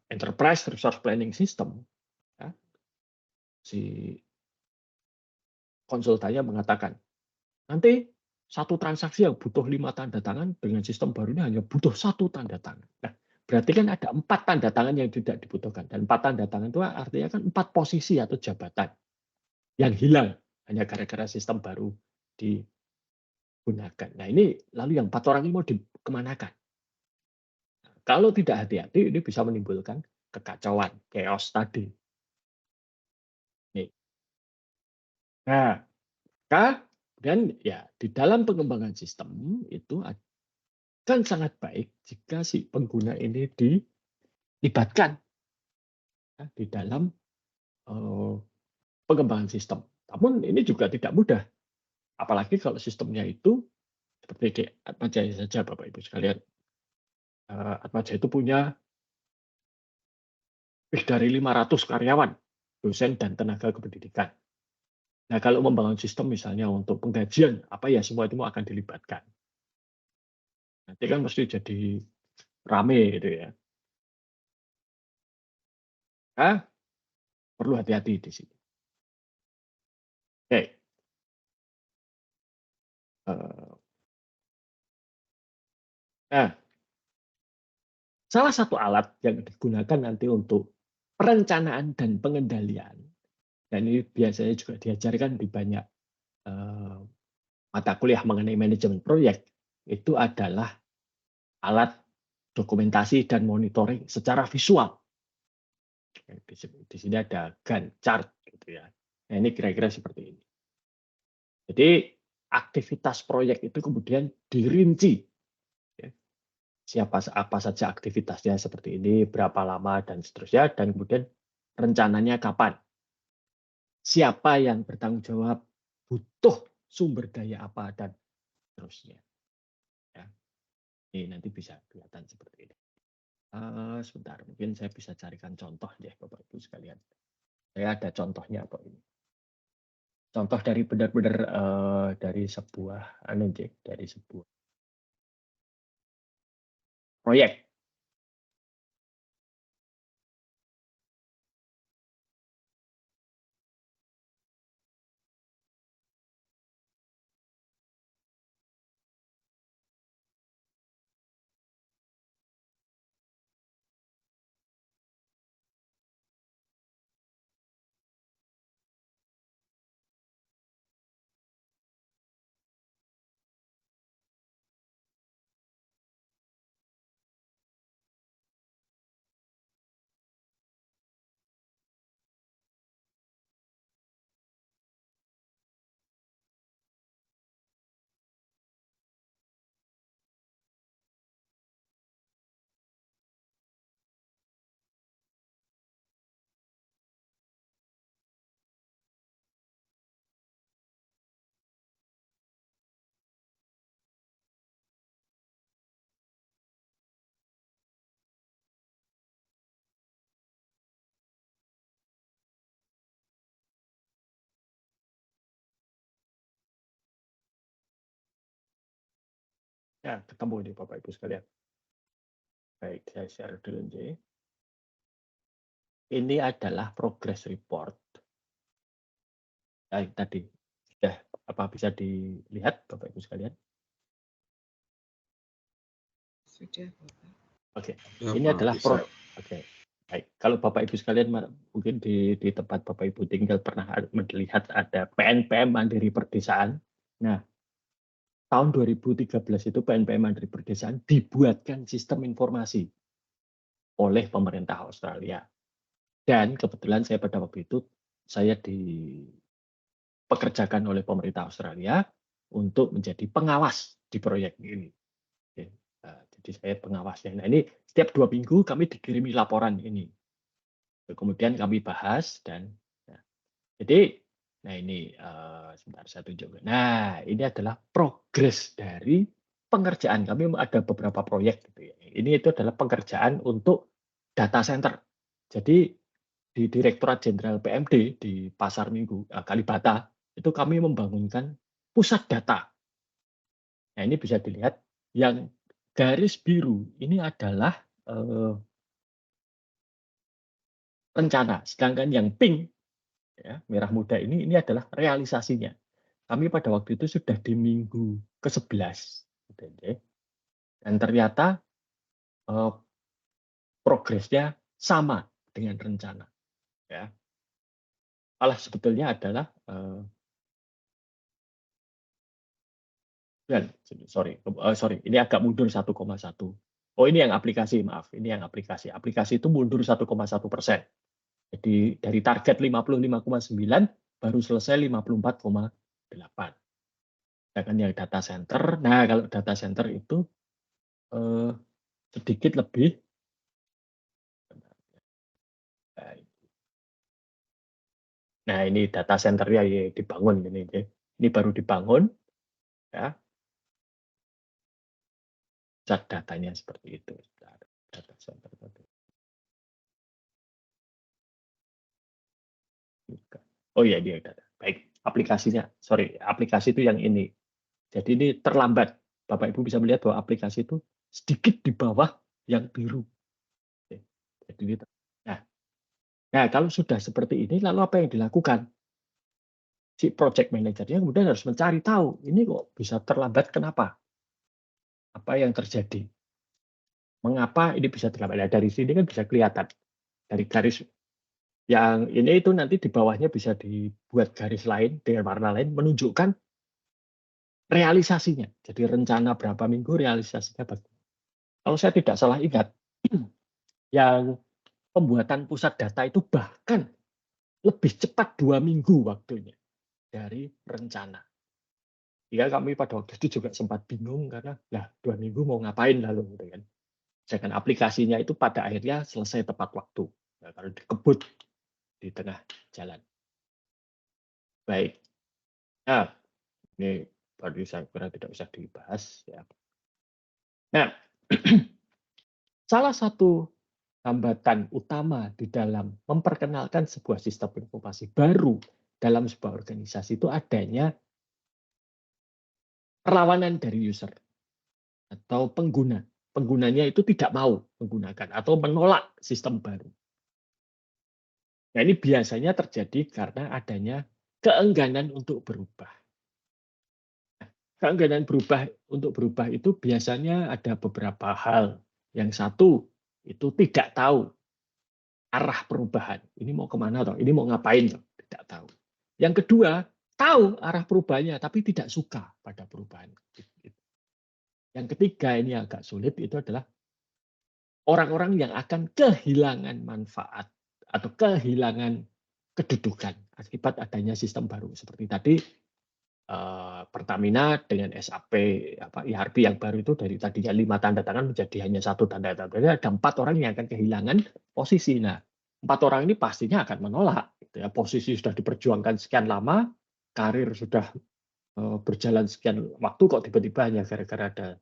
Enterprise Resource Planning System, ya, si konsultannya mengatakan, nanti satu transaksi yang butuh 5 tanda tangan dengan sistem baru ini hanya butuh 1 tanda tangan. Nah, berarti kan ada 4 tanda tangan yang tidak dibutuhkan. Dan 4 tanda tangan itu artinya kan 4 posisi atau jabatan yang hilang hanya gara-gara sistem baru digunakan. Nah, ini lalu yang 4 orang ini mau dikemanakan? Kalau tidak hati-hati, ini bisa menimbulkan kekacauan, chaos tadi. Nih. Nah, dan ya di dalam pengembangan sistem itu kan sangat baik jika si pengguna ini dilibatkan ya, di dalam pengembangan sistem. Namun ini juga tidak mudah, apalagi kalau sistemnya itu seperti di Atmajaya saja, Bapak Ibu sekalian. Atmajaya itu punya lebih dari 500 karyawan, dosen dan tenaga kependidikan. Nah, kalau membangun sistem misalnya untuk penggajian, apa ya semua itu akan dilibatkan. Nanti kan mesti jadi rame gitu ya. Nah, perlu hati-hati di sini. Oke. Nah, salah satu alat yang digunakan nanti untuk perencanaan dan pengendalian, dan ini biasanya juga diajarkan di banyak mata kuliah mengenai manajemen proyek, itu adalah alat dokumentasi dan monitoring secara visual. Di sini ada Gantt chart gitu ya. Nah, ini kira-kira seperti ini. Jadi aktivitas proyek itu kemudian dirinci. Ya. Apa saja aktivitasnya seperti ini, berapa lama, dan seterusnya. Dan kemudian rencananya kapan. Siapa yang bertanggung jawab, butuh sumber daya apa, dan seterusnya. Ya. Ini nanti bisa kelihatan seperti ini. Sebentar, mungkin saya bisa carikan contoh ya Bapak Ibu sekalian. Saya ada contohnya kok ini. Contoh dari benar-benar dari sebuah proyek. Ya, ketemu nih Bapak Ibu sekalian. Baik, saya share dulu nih. Ini adalah progress report. Tadi sudah bisa dilihat Bapak Ibu sekalian? Sudah. Oke. Ya, Ini Pak, adalah bisa. Oke. Baik. Kalau Bapak Ibu sekalian mungkin di tempat Bapak Ibu tinggal pernah melihat ada PNPM Mandiri Perdesaan. Nah, tahun 2013 itu PNPM Mandiri Perdesaan dibuatkan sistem informasi oleh pemerintah Australia. Dan kebetulan saya pada waktu itu saya dipekerjakan oleh pemerintah Australia untuk menjadi pengawas di proyek ini. Oke. Jadi saya pengawasnya. Nah, ini setiap 2 minggu kami dikirimi laporan ini. Kemudian kami bahas dan jadi ini sebentar saya tunjukkan. Nah, ini adalah progres dari pengerjaan. Kami ada beberapa proyek gitu ya. Ini itu adalah pengerjaan untuk data center. Jadi di Direktorat Jenderal PMD di Pasar Minggu Kalibata itu kami membangunkan pusat data. Nah, ini bisa dilihat yang garis biru ini adalah rencana, sedangkan yang pink ya, merah muda ini adalah realisasinya. Kami pada waktu itu sudah di minggu ke-11 gitu ya. Dan ternyata progresnya sama dengan rencana ya. Malah sebetulnya adalah sorry, ini agak mundur 1,1. Oh, ini yang aplikasi, maaf. Ini yang aplikasi. Aplikasi itu mundur 1,1%. Jadi dari target 55,9 baru selesai 54,8. Sedangkan yang data center, nah kalau data center itu sedikit lebih. Nah, ini data centernya ya dibangun ini. Ini baru dibangun ya. Cat datanya seperti itu. Data center tadi. Oh iya, dia data. Baik, aplikasinya. Sorry, aplikasi itu yang ini. Jadi ini terlambat. Bapak Ibu bisa melihat bahwa aplikasi itu sedikit di bawah yang biru. Jadi ini. Nah, kalau sudah seperti ini, lalu apa yang dilakukan? Si project manajernya kemudian harus mencari tahu, ini kok bisa terlambat, kenapa? Apa yang terjadi? Mengapa ini bisa terlambat? Nah, dari sini kan bisa kelihatan. Dari garis yang ini itu nanti di bawahnya bisa dibuat garis lain dengan warna lain menunjukkan realisasinya. Jadi rencana berapa minggu, realisasinya bagaimana. Kalau saya tidak salah ingat, yang pembuatan pusat data itu bahkan lebih cepat 2 minggu waktunya dari rencana. Ya kami pada waktu itu juga sempat bingung karena, lah 2 minggu mau ngapain lalu gitu kan. Sedangkan aplikasinya itu pada akhirnya selesai tepat waktu. Nah, kalau dikebut di tengah jalan. Baik. Nah, ini baru saya kira tidak usah dibahas ya. Nah, salah satu hambatan utama di dalam memperkenalkan sebuah sistem informasi baru dalam sebuah organisasi itu adanya perlawanan dari user atau pengguna. Penggunanya itu tidak mau menggunakan atau menolak sistem baru. Nah, ini biasanya terjadi karena adanya keengganan untuk berubah. Keengganan untuk berubah itu biasanya ada beberapa hal. Yang satu, itu tidak tahu arah perubahan. Ini mau kemana toh? Ini mau ngapain toh? Tidak tahu. Yang kedua, tahu arah perubahannya, tapi tidak suka pada perubahan. Yang ketiga, ini agak sulit, itu adalah orang-orang yang akan kehilangan manfaat atau kehilangan kedudukan akibat adanya sistem baru. Seperti tadi, Pertamina dengan SAP ERP yang baru itu dari tadinya 5 tanda tangan menjadi hanya 1 tanda tangan. Berarti ada 4 orang yang akan kehilangan posisi. Nah, 4 orang ini pastinya akan menolak. Gitu ya. Posisi sudah diperjuangkan sekian lama, karir sudah berjalan sekian waktu, kok tiba-tiba hanya gara-gara ada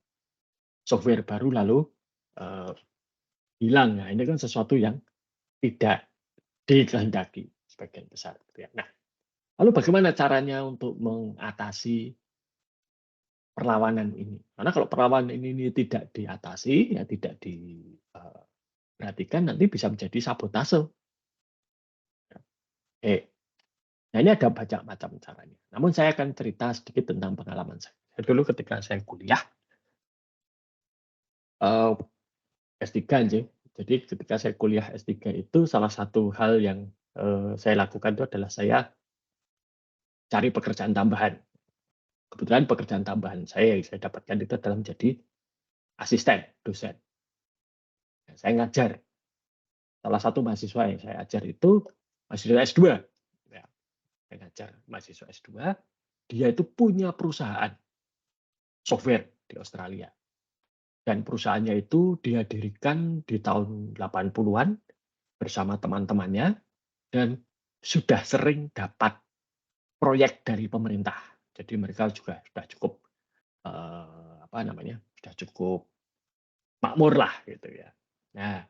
software baru lalu hilang. Nah, ini kan sesuatu yang tidak dikehendaki sebagian besar. Gitu ya. Nah, lalu bagaimana caranya untuk mengatasi perlawanan ini? Karena kalau perlawanan ini tidak diatasi, ya tidak diperhatikan, nanti bisa menjadi sabotase. Nah, ini ada banyak macam caranya. Namun saya akan cerita sedikit tentang pengalaman saya. Dulu ketika saya kuliah, S3 aja. Jadi ketika saya kuliah S3 itu salah satu hal yang saya lakukan itu adalah saya cari pekerjaan tambahan. Kebetulan pekerjaan tambahan saya yang saya dapatkan itu adalah menjadi asisten dosen. Saya ngajar. Salah satu mahasiswa yang saya ajar itu mahasiswa S2. Ya, saya ngajar mahasiswa S2. Dia itu punya perusahaan software di Australia. Dan perusahaannya itu dia dirikan di tahun 80-an bersama teman-temannya dan sudah sering dapat proyek dari pemerintah. Jadi mereka juga sudah cukup sudah cukup makmur lah gitu ya. Nah,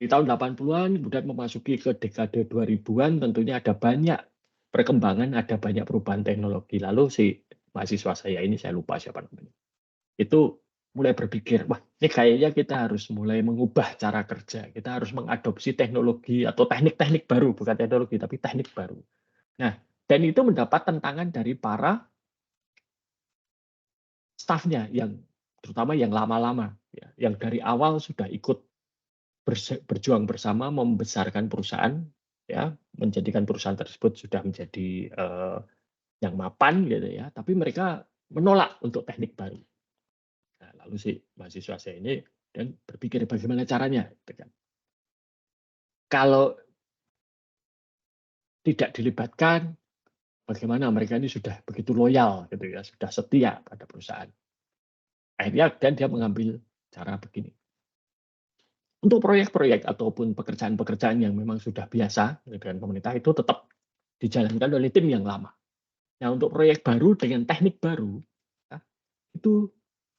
di tahun 80-an kemudian memasuki ke dekade 2000-an tentunya ada banyak perkembangan, ada banyak perubahan teknologi. Lalu si mahasiswa saya ini, saya lupa siapa namanya, itu mulai berpikir, wah ini kayaknya kita harus mulai mengubah cara kerja. Kita harus mengadopsi teknologi atau teknik-teknik baru, bukan teknologi, tapi teknik baru. Nah, dan itu mendapat tantangan dari para stafnya, yang terutama yang lama-lama, ya, yang dari awal sudah ikut berjuang bersama membesarkan perusahaan, ya, menjadikan perusahaan tersebut sudah menjadi yang mapan gitu ya, tapi mereka menolak untuk teknik baru. Nah, lalu si mahasiswa saya ini dan berpikir bagaimana caranya, gitu kan. Kalau tidak dilibatkan, bagaimana mereka ini sudah begitu loyal gitu ya, sudah setia pada perusahaan. Akhirnya dan dia mengambil cara begini. Untuk proyek-proyek ataupun pekerjaan-pekerjaan yang memang sudah biasa dengan pemerintah itu tetap dijalankan oleh tim yang lama. Nah, untuk proyek baru dengan teknik baru, ya, itu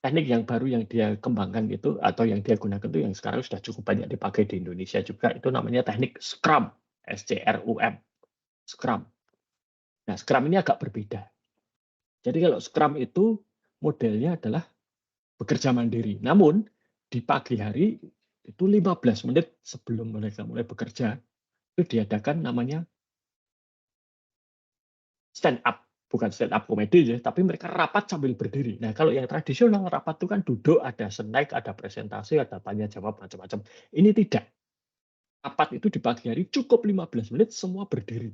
teknik yang baru yang dia kembangkan itu atau yang dia gunakan itu yang sekarang sudah cukup banyak dipakai di Indonesia juga, itu namanya teknik Scrum, SCRUM, Scrum. Nah, Scrum ini agak berbeda. Jadi kalau Scrum itu modelnya adalah bekerja mandiri. Namun di pagi hari itu 15 menit sebelum mereka mulai bekerja, itu diadakan namanya stand up. Bukan stand up komedi ya, tapi mereka rapat sambil berdiri. Nah, kalau yang tradisional rapat itu kan duduk, ada snack, ada presentasi, ada tanya jawab macam-macam. Ini tidak. Rapat itu di pagi hari cukup 15 menit semua berdiri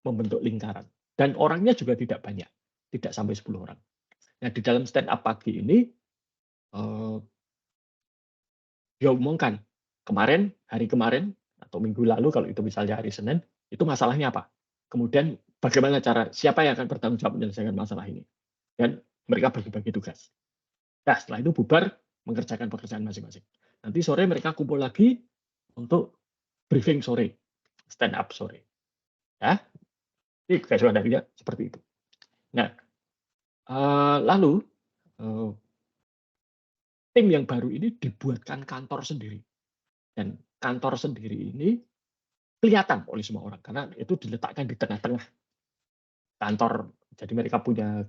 membentuk lingkaran. Dan orangnya juga tidak banyak, tidak sampai 10 orang. Nah, di dalam stand up pagi ini dia umumkan hari kemarin atau minggu lalu kalau itu misalnya hari Senin, Itu masalahnya apa? Kemudian bagaimana siapa yang akan bertanggung jawab menyelesaikan masalah ini? Dan mereka bagi-bagi tugas. Nah, setelah itu bubar, mengerjakan pekerjaan masing-masing. Nanti sore mereka kumpul lagi untuk briefing sore, stand up sore. Ya, ini kesesuaian darinya seperti itu. Nah, lalu tim yang baru ini dibuatkan kantor sendiri. Dan kantor sendiri ini kelihatan oleh semua orang karena itu diletakkan di tengah-tengah kantor. Jadi mereka punya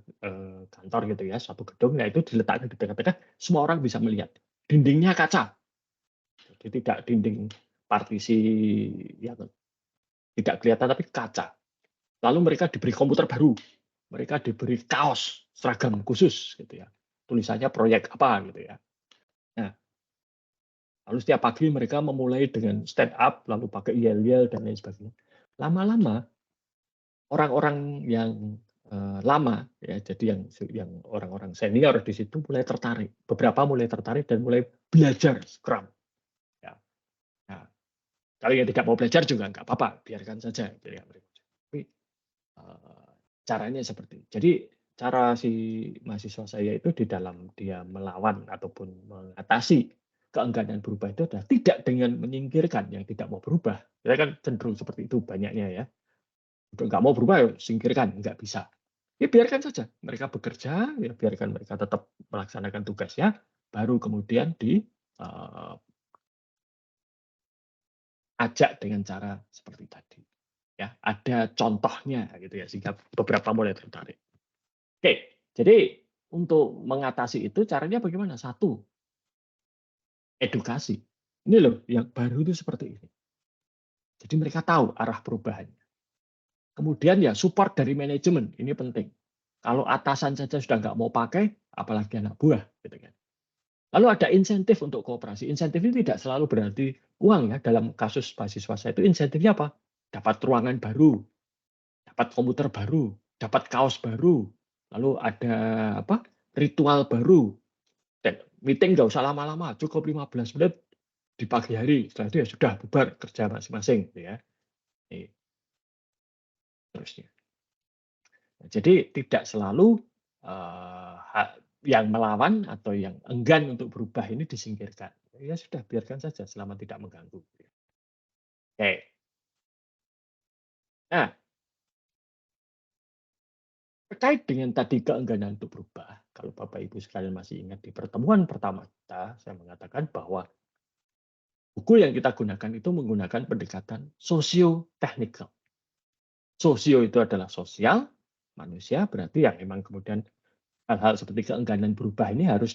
kantor gitu ya, satu gedung, nah itu diletakkan di tengah-tengah, semua orang bisa melihat. Dindingnya kaca, jadi tidak dinding partisi yang tidak kelihatan tapi kaca. Lalu mereka diberi komputer baru, mereka diberi kaos seragam khusus gitu ya, tulisannya proyek apa gitu ya. Nah, lalu setiap pagi mereka memulai dengan stand up, lalu pakai yel-yel dan lain sebagainya. Lama-lama orang-orang yang lama ya, jadi yang orang-orang senior di situ mulai tertarik. Beberapa mulai tertarik dan mulai belajar Scrum. Ya. Nah, kalau yang tidak mau belajar juga nggak apa-apa, biarkan saja. Gitu ya. Tapi caranya seperti itu. Jadi cara si mahasiswa saya itu di dalam dia melawan ataupun mengatasi keengganan berubah itu adalah tidak dengan menyingkirkan yang tidak mau berubah. Kita kan cenderung seperti itu banyaknya ya. Udah nggak mau berubah, ya singkirkan, nggak bisa. Ya biarkan saja mereka bekerja, ya biarkan mereka tetap melaksanakan tugasnya, baru kemudian ajak dengan cara seperti tadi. Ya, ada contohnya gitu ya, sehingga beberapa mulai tertarik. Oke, jadi untuk mengatasi itu caranya bagaimana? Satu, edukasi. Ini loh, yang baru itu seperti ini. Jadi mereka tahu arah perubahannya. Kemudian ya support dari manajemen, ini penting. Kalau atasan saja sudah nggak mau pakai, apalagi anak buah. Gitu kan. Lalu ada insentif untuk kooperasi. Insentif ini tidak selalu berarti uang ya. Dalam kasus mahasiswa saya itu insentifnya apa? Dapat ruangan baru, dapat komputer baru, dapat kaos baru, lalu ada apa? Ritual baru. Dan meeting nggak usah lama-lama, cukup 15 menit di pagi hari. Setelah itu ya sudah bubar kerja masing-masing. Gitu ya. Nih, terusnya. Jadi tidak selalu yang melawan atau yang enggan untuk berubah ini disingkirkan. Ya sudah, biarkan saja selama tidak mengganggu. Oke. Nah, terkait dengan tadi keengganan untuk berubah, kalau Bapak Ibu sekalian masih ingat di pertemuan pertama kita, saya mengatakan bahwa buku yang kita gunakan itu menggunakan pendekatan sosio-teknikal. Sosio itu adalah sosial, manusia, berarti yang memang kemudian hal-hal seperti keengganan berubah ini harus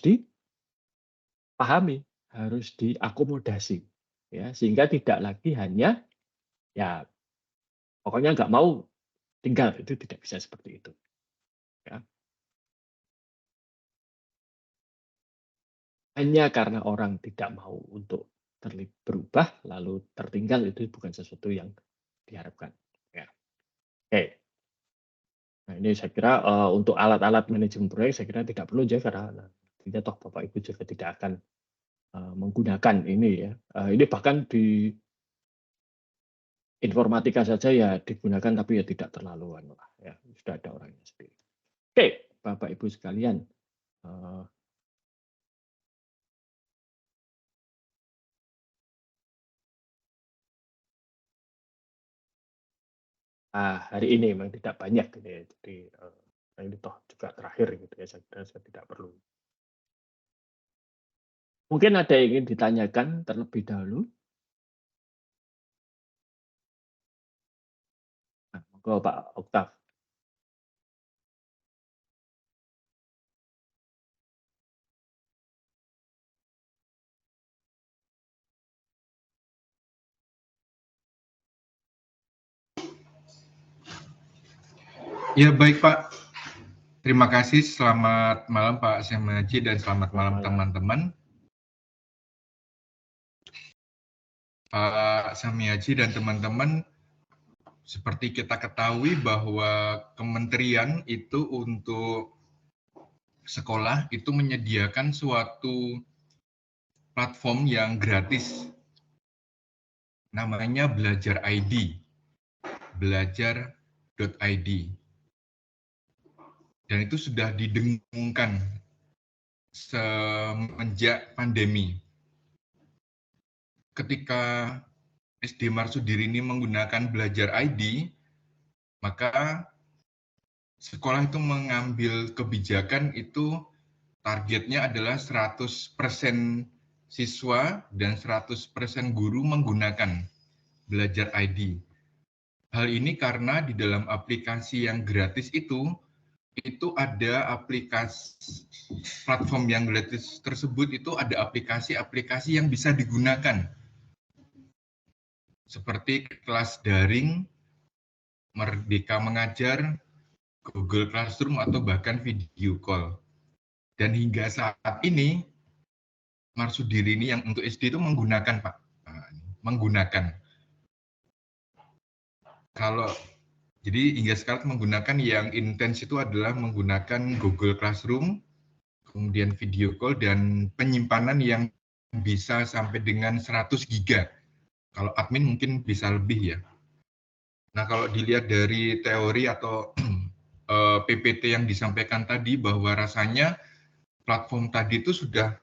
dipahami, harus diakomodasi, ya, sehingga tidak lagi hanya ya pokoknya nggak mau tinggal, itu tidak bisa seperti itu. Ya. Hanya karena orang tidak mau untuk berubah lalu tertinggal itu bukan sesuatu yang diharapkan. Ya. Oke. Nah ini saya kira untuk alat-alat manajemen proyek saya kira tidak perlu aja karena nantinya toh Bapak Ibu juga tidak akan menggunakan ini ya. Ini bahkan di informatika saja ya digunakan tapi ya tidak terlalu ya sudah ada orangnya sendiri. Oke, Bapak Ibu sekalian, hari ini memang tidak banyak gitu ya. Jadi ini toh juga terakhir gitu ya. Saya kira saya tidak perlu. Mungkin ada yang ingin ditanyakan terlebih dahulu. Nah, monggo Pak Oktav. Ya baik Pak, terima kasih. Selamat malam Pak Semaji dan selamat malam teman-teman. Pak Semiaji dan teman-teman, seperti kita ketahui bahwa kementerian itu untuk sekolah itu menyediakan suatu platform yang gratis, namanya Belajar ID. belajar.id. Dan itu sudah didengungkan semenjak pandemi. Ketika SD Marsudiri ini menggunakan Belajar ID, maka sekolah itu mengambil kebijakan itu targetnya adalah 100% siswa dan 100% guru menggunakan Belajar ID. Hal ini karena di dalam aplikasi yang gratis itu ada aplikasi platform yang gratis tersebut itu ada aplikasi-aplikasi yang bisa digunakan. Seperti kelas daring, Merdeka Mengajar, Google Classroom, atau bahkan video call. Dan hingga saat ini, Marsudiri ini yang untuk SD itu menggunakan, Pak. Menggunakan. Jadi hingga sekarang menggunakan yang intens itu adalah menggunakan Google Classroom, kemudian video call, dan penyimpanan yang bisa sampai dengan 100 giga. Kalau admin mungkin bisa lebih ya. Nah, kalau dilihat dari teori atau PPT yang disampaikan tadi, bahwa rasanya platform tadi itu sudah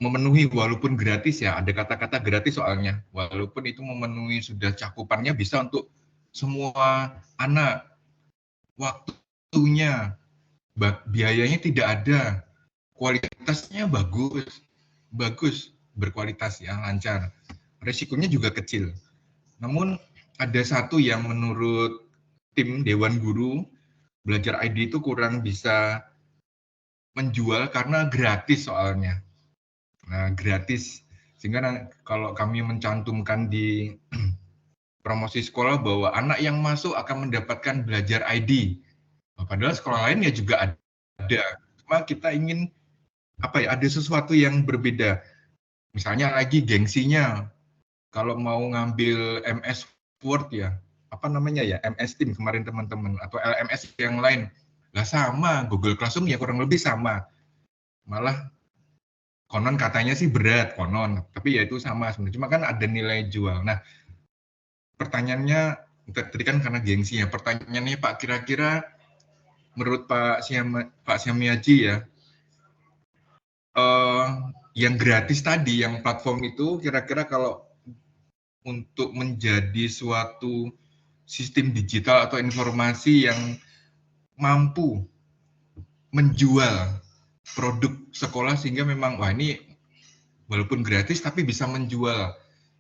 memenuhi walaupun gratis ya, ada kata-kata gratis soalnya, walaupun itu memenuhi sudah cakupannya bisa untuk semua anak, waktunya, biayanya tidak ada, kualitasnya bagus, berkualitas ya, lancar, resikonya juga kecil. Namun ada satu yang menurut tim Dewan Guru, Belajar ID itu kurang bisa menjual karena gratis soalnya. Nah, gratis. Sehingga kalau kami mencantumkan di promosi sekolah bahwa anak yang masuk akan mendapatkan Belajar ID. Padahal sekolah lain ya juga ada. Cuma kita ingin ada sesuatu yang berbeda. Misalnya lagi gengsinya, kalau mau ngambil MS Word ya, MS Team kemarin teman-teman, atau LMS yang lain, lah sama, Google Classroom ya kurang lebih sama. Malah konon katanya sih berat, tapi ya itu sama sebenarnya. Cuma kan ada nilai jual. Nah, pertanyaannya, tadi kan karena gengsi ya, pertanyaannya Pak, kira-kira menurut Pak Syamiaji ya, yang gratis tadi, yang platform itu, kira-kira kalau untuk menjadi suatu sistem digital atau informasi yang mampu menjual produk sekolah sehingga memang ini walaupun gratis tapi bisa menjual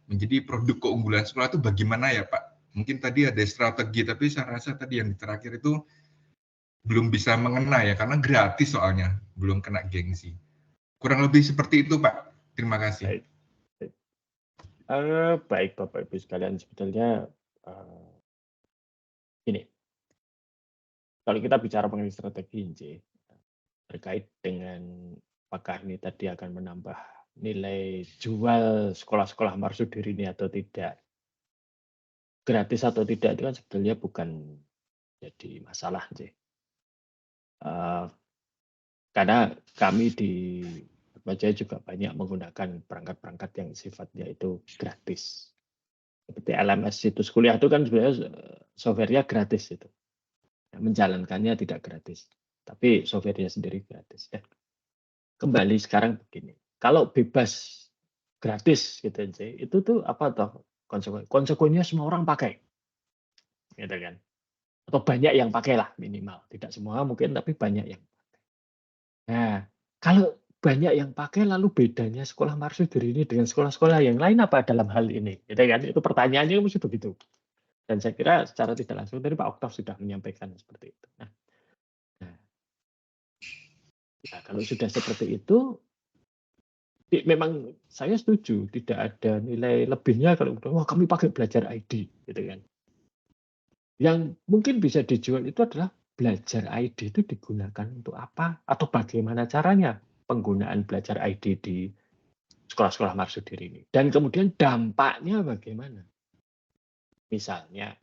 menjadi produk keunggulan sekolah itu bagaimana ya Pak? Mungkin tadi ada strategi tapi saya rasa tadi yang terakhir itu belum bisa mengena ya karena gratis soalnya, belum kena gengsi. Kurang lebih seperti itu Pak. Terima kasih. Baik Bapak Ibu sekalian, sebetulnya ini, kalau kita bicara mengenai strategi terkait dengan apakah ini tadi akan menambah nilai jual sekolah-sekolah Marsudiri ini atau tidak, gratis atau tidak itu kan sebetulnya bukan jadi masalah karena kami di Atmajaya juga banyak menggunakan perangkat-perangkat yang sifatnya itu gratis. Seperti LMS situs kuliah itu kan sebenarnya software-nya gratis itu. Menjalankannya tidak gratis, tapi software-nya sendiri gratis. Kembali sekarang begini, kalau bebas gratis gitu itu tuh apa toh konsekuensinya semua orang pakai, gitu kan? Atau banyak yang pakai lah minimal, tidak semua mungkin tapi banyak yang pakai. Nah, kalau banyak yang pakai lalu bedanya sekolah Marsudiri ini dengan sekolah-sekolah yang lain apa dalam hal ini, gitu kan? Itu pertanyaannya mesti begitu. Dan saya kira secara tidak langsung dari Pak Oktav sudah menyampaikan seperti itu. Nah, kalau sudah seperti itu, memang saya setuju tidak ada nilai lebihnya kalau kami pakai Belajar ID, gitu kan. Yang mungkin bisa dijual itu adalah Belajar ID itu digunakan untuk apa atau bagaimana caranya penggunaan Belajar ID di sekolah-sekolah Marsudiri ini. Dan kemudian dampaknya bagaimana? Misalnya,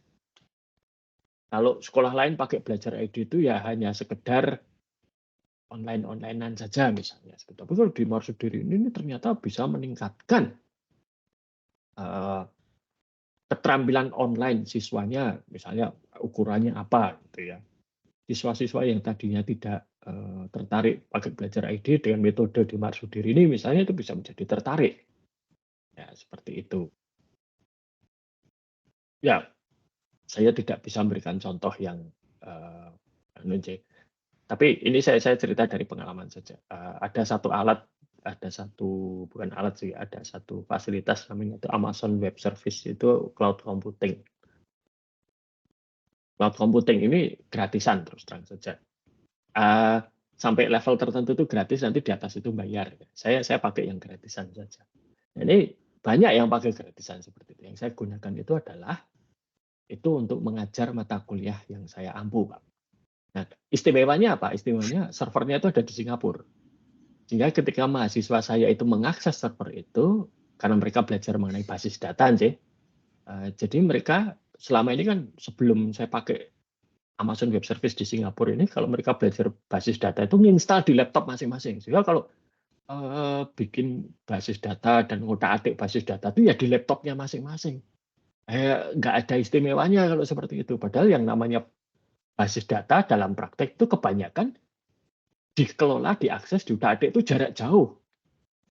kalau sekolah lain pakai Belajar ID itu ya hanya sekedar online-onlinean saja misalnya. Tapi kalau di Marsudiri ini ternyata bisa meningkatkan keterampilan online siswanya, misalnya ukurannya apa gitu ya. Siswa-siswa yang tadinya tidak tertarik pakai belajar ID dengan metode di Marsudiri ini misalnya itu bisa menjadi tertarik. Ya, seperti itu. Ya, saya tidak bisa memberikan contoh yang tapi ini saya cerita dari pengalaman saja. Ada satu fasilitas namanya itu Amazon Web Service, itu cloud computing. Cloud computing ini gratisan terus terang saja. Sampai level tertentu itu gratis, nanti di atas itu bayar. Saya pakai yang gratisan saja. Ini banyak yang pakai gratisan seperti itu. Yang saya gunakan itu adalah untuk mengajar mata kuliah yang saya ampu, Pak. Nah, istimewanya apa? Istimewanya servernya itu ada di Singapura. Sehingga ketika mahasiswa saya itu mengakses server itu, karena mereka belajar mengenai basis data, jadi mereka selama ini kan sebelum saya pakai Amazon Web Service di Singapura ini, kalau mereka belajar basis data itu nginstal di laptop masing-masing. Sehingga kalau bikin basis data dan ngotak-atik basis data itu ya di laptopnya masing-masing. Nggak ada istimewanya kalau seperti itu. Padahal yang namanya basis data dalam praktek itu kebanyakan dikelola, diakses, diutak-atik itu jarak jauh.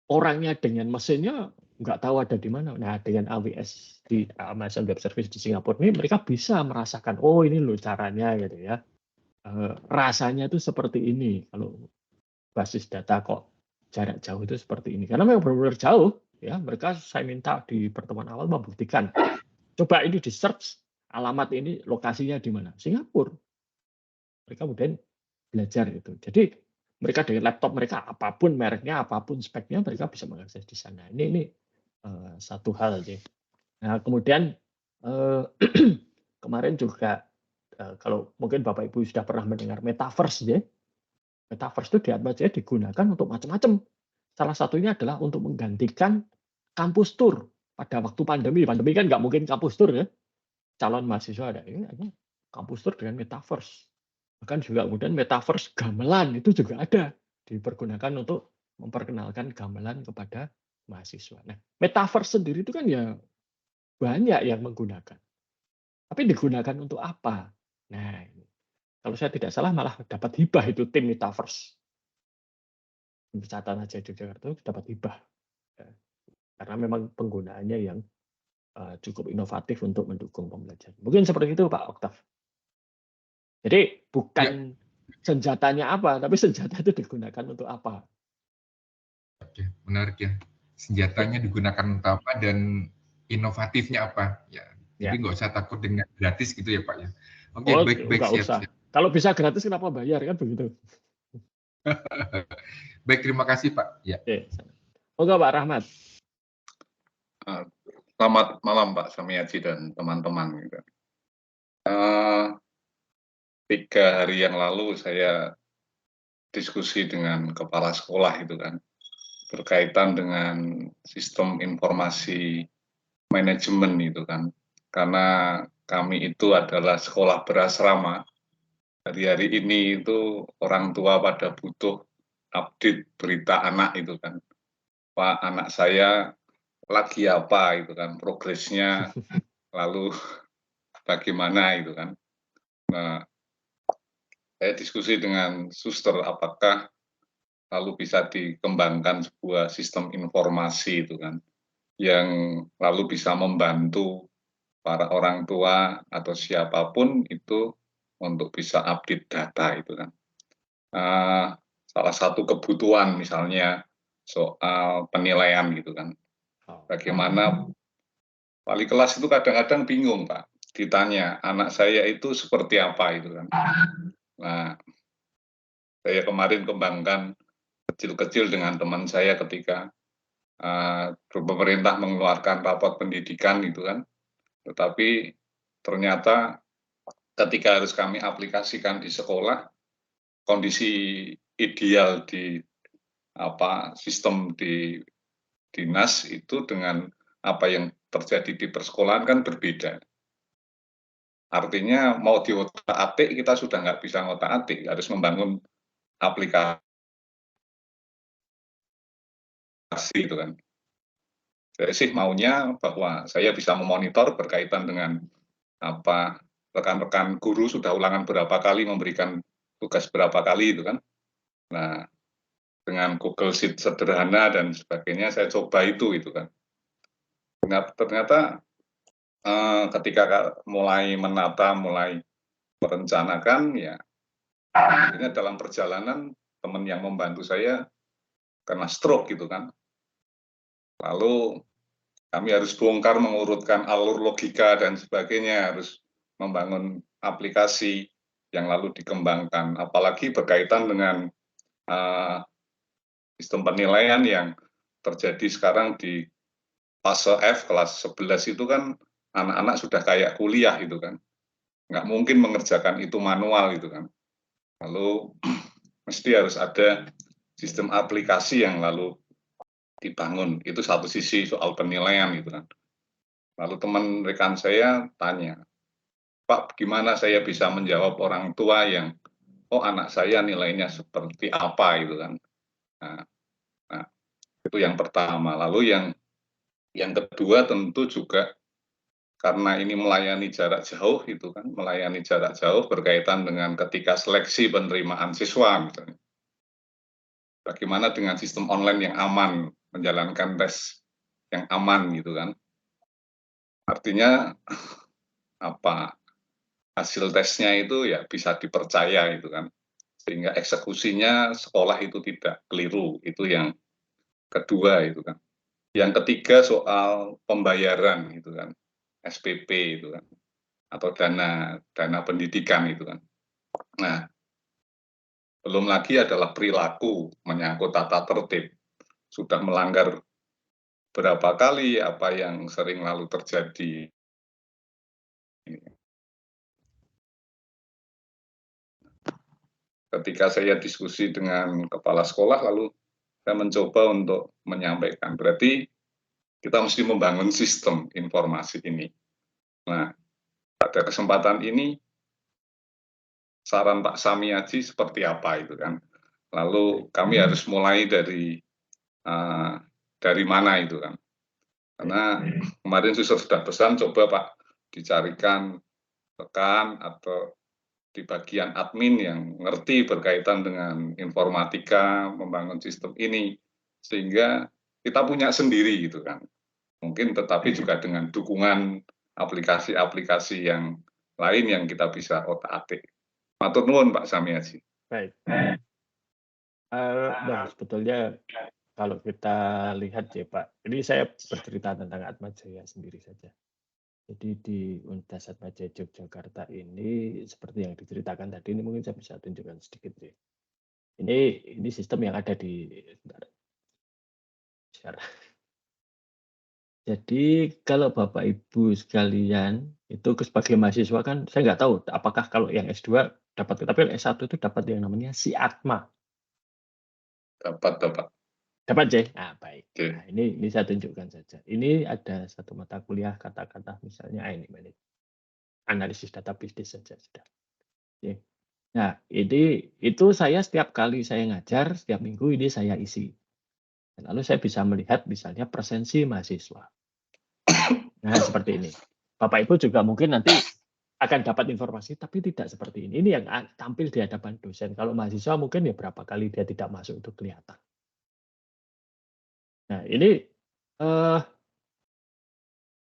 Orangnya dengan mesinnya nggak tahu ada di mana. Nah, dengan AWS di Amazon Web Service di Singapura ini, mereka bisa merasakan, oh ini loh caranya gitu ya. Rasanya itu seperti ini. Kalau basis data kok jarak jauh itu seperti ini. Karena memang benar-benar jauh. Ya, mereka saya minta di pertemuan awal membuktikan. Coba ini di search alamat ini lokasinya di mana? Singapura. Mereka kemudian belajar itu. Jadi mereka dengan laptop mereka apapun mereknya, apapun speknya, mereka bisa mengakses di sana. Ini satu hal aja. Nah, kemudian kemarin juga kalau mungkin Bapak Ibu sudah pernah mendengar metaverse, ya. Metaverse itu digunakan untuk macam-macam. Salah satunya adalah untuk menggantikan kampus tour pada waktu pandemi. Pandemi kan nggak mungkin kampus tour ya. Calon mahasiswa ada ini kampus tour dengan metaverse. Bahkan juga kemudian metaverse gamelan itu juga ada, dipergunakan untuk memperkenalkan gamelan kepada mahasiswa. Nah, metaverse sendiri itu kan ya banyak yang menggunakan. Tapi digunakan untuk apa? Nah, kalau saya tidak salah malah dapat hibah itu tim metaverse. Catatan aja di Jakarta itu dapat hibah. Karena memang penggunaannya yang cukup inovatif untuk mendukung pembelajaran. Mungkin seperti itu Pak Oktav. Jadi bukan senjatanya apa, tapi senjata itu digunakan untuk apa. Oke, menarik ya. Senjatanya digunakan untuk apa dan inovatifnya apa. Ya, jadi nggak usah takut dengan gratis gitu ya Pak ya. Oke, baik, siap. Kalau bisa gratis kenapa bayar, kan begitu. Baik, terima kasih Pak. Ya. Oke Pak Rahmat. Selamat malam Pak Samiaji dan teman-teman. 3 hari yang lalu saya diskusi dengan kepala sekolah itu kan, berkaitan dengan sistem informasi manajemen itu kan, karena kami itu adalah sekolah berasrama. Hari-hari ini itu orang tua pada butuh update berita anak itu kan. Pak, anak saya lagi apa itu kan, progresnya, lalu bagaimana itu kan. Nah, saya diskusi dengan suster apakah lalu bisa dikembangkan sebuah sistem informasi itu kan, yang lalu bisa membantu para orang tua atau siapapun itu untuk bisa update data itu kan. Salah satu kebutuhan misalnya soal penilaian gitu kan. Bagaimana wali kelas itu kadang-kadang bingung Pak, ditanya anak saya itu seperti apa itu kan. Nah, saya kemarin kembangkan kecil-kecil dengan teman saya ketika pemerintah mengeluarkan rapot pendidikan gitu kan, tetapi ternyata ketika harus kami aplikasikan di sekolah, kondisi ideal di sistem di dinas itu dengan apa yang terjadi di persekolahan kan berbeda. Artinya mau diotak-atik kita sudah nggak bisa ngotak-atik, harus membangun aplikasi itu kan. Saya sih maunya bahwa saya bisa memonitor berkaitan dengan apa rekan-rekan guru sudah ulangan berapa kali, memberikan tugas berapa kali itu kan. Nah, dengan Google Sheet sederhana dan sebagainya saya coba itu kan. Ternyata ketika mulai menata, mulai merencanakan, ya akhirnya dalam perjalanan teman yang membantu saya kena stroke gitu kan. Lalu kami harus bongkar mengurutkan alur logika dan sebagainya, harus membangun aplikasi yang lalu dikembangkan, apalagi berkaitan dengan sistem penilaian yang terjadi sekarang di fase F kelas 11 itu kan anak-anak sudah kayak kuliah gitu kan, nggak mungkin mengerjakan itu manual gitu kan. Lalu mesti harus ada sistem aplikasi yang lalu dibangun. Itu satu sisi soal penilaian gitu kan. Lalu teman rekan saya tanya, Pak, gimana saya bisa menjawab orang tua yang, oh anak saya nilainya seperti apa gitu kan. Nah, itu yang pertama. Lalu yang kedua tentu juga karena ini melayani jarak jauh itu kan, melayani jarak jauh berkaitan dengan ketika seleksi penerimaan siswa misalnya. Bagaimana dengan sistem online yang aman, menjalankan tes yang aman gitu kan. Artinya apa hasil tesnya itu ya bisa dipercaya gitu kan. Sehingga eksekusinya sekolah itu tidak keliru. Itu yang kedua itu kan. Yang ketiga soal pembayaran gitu kan. SPP itu kan. Atau dana pendidikan itu kan. Nah, belum lagi adalah perilaku menyangkut tata tertib. Sudah melanggar berapa kali apa yang sering lalu terjadi. Ketika saya diskusi dengan kepala sekolah, lalu saya mencoba untuk menyampaikan. Berarti kita mesti membangun sistem informasi ini. Nah, pada kesempatan ini, saran Pak Samiaji seperti apa itu kan. Lalu kami harus mulai dari mana itu kan. Karena kemarin sudah pesan, coba Pak dicarikan rekan atau di bagian admin yang ngerti berkaitan dengan informatika, membangun sistem ini, sehingga kita punya sendiri gitu kan. Mungkin tetapi juga dengan dukungan aplikasi-aplikasi yang lain yang kita bisa otak-atik. Matur nuwun Pak Samiaji. Baik. Dan sebetulnya kalau kita lihat ya Pak, ini saya bercerita tentang Atmajaya sendiri saja. Jadi di Universitas Atmajaya Yogyakarta ini seperti yang diceritakan tadi, ini mungkin saya bisa tunjukkan sedikit ya. Ini sistem yang ada di Jadi kalau Bapak Ibu sekalian itu sebagai mahasiswa kan saya nggak tahu apakah kalau yang S2 dapat, tapi yang S1 itu dapat yang namanya SIATMA. Dapat. Dapat ya? Nah, baik. Oke. Nah, ini saya tunjukkan saja. Ini ada satu mata kuliah kata-kata misalnya ini analisis data bisnis saja sudah. Oke. Nah, itu saya setiap kali saya ngajar setiap minggu ini saya isi. Lalu saya bisa melihat misalnya presensi mahasiswa. Nah, seperti ini. Bapak Ibu juga mungkin nanti akan dapat informasi, tapi tidak seperti ini. Ini yang tampil di hadapan dosen. Kalau mahasiswa mungkin ya berapa kali dia tidak masuk itu kelihatan. Nah, ini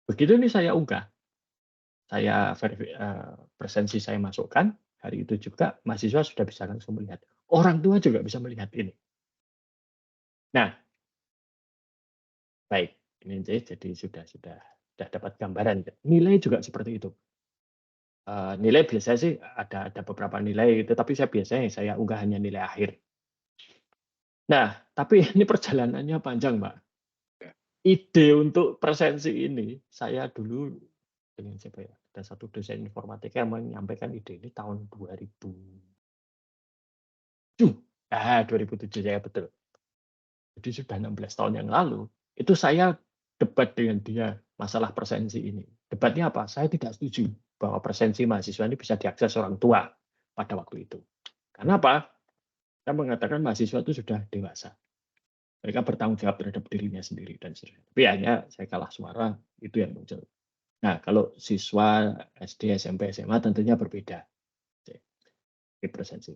begitu ini saya unggah. Saya presensi saya masukkan, hari itu juga mahasiswa sudah bisa langsung melihat. Orang tua juga bisa melihat ini. Nah, baik. Ini jadi sudah dapat gambaran. Nilai juga seperti itu. Nilai biasanya sih ada beberapa nilai, tetapi saya unggah hanya nilai akhir. Nah, tapi ini perjalanannya panjang, Pak. Ide untuk presensi ini, saya dulu dengan siapa ya? Ada satu dosen informatika yang menyampaikan ide ini tahun 2007 saya betul. Jadi sudah 16 tahun yang lalu, itu saya debat dengan dia masalah presensi ini. Debatnya apa? Saya tidak setuju bahwa presensi mahasiswa ini bisa diakses orang tua pada waktu itu. Karena apa? Saya mengatakan mahasiswa itu sudah dewasa. Mereka bertanggung jawab terhadap dirinya sendiri dan seterusnya. Tapi hanya saya kalah suara, itu yang muncul. Nah, kalau siswa SD, SMP, SMA tentunya berbeda. Di presensi.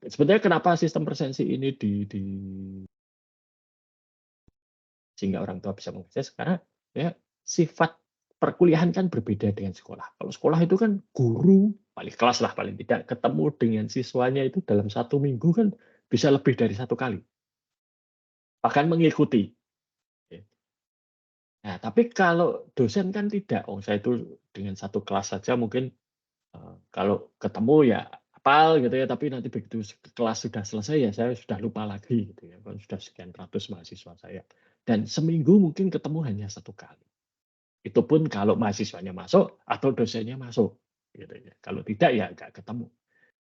Sebenarnya kenapa sistem presensi ini sehingga orang tua bisa mengakses, karena ya sifat perkuliahan kan berbeda dengan sekolah. Kalau sekolah itu kan guru paling kelas lah paling tidak ketemu dengan siswanya itu dalam 1 minggu kan bisa lebih dari 1 kali. Bahkan mengikuti. Nah, tapi kalau dosen kan tidak. Saya itu dengan 1 kelas saja mungkin kalau ketemu ya hafal gitu ya, tapi nanti begitu kelas sudah selesai ya saya sudah lupa lagi gitu ya, kan sudah sekian ratus mahasiswa saya. Dan seminggu mungkin ketemu hanya 1 kali. Itu pun kalau mahasiswanya masuk atau dosennya masuk gitu ya. Kalau tidak ya nggak ketemu.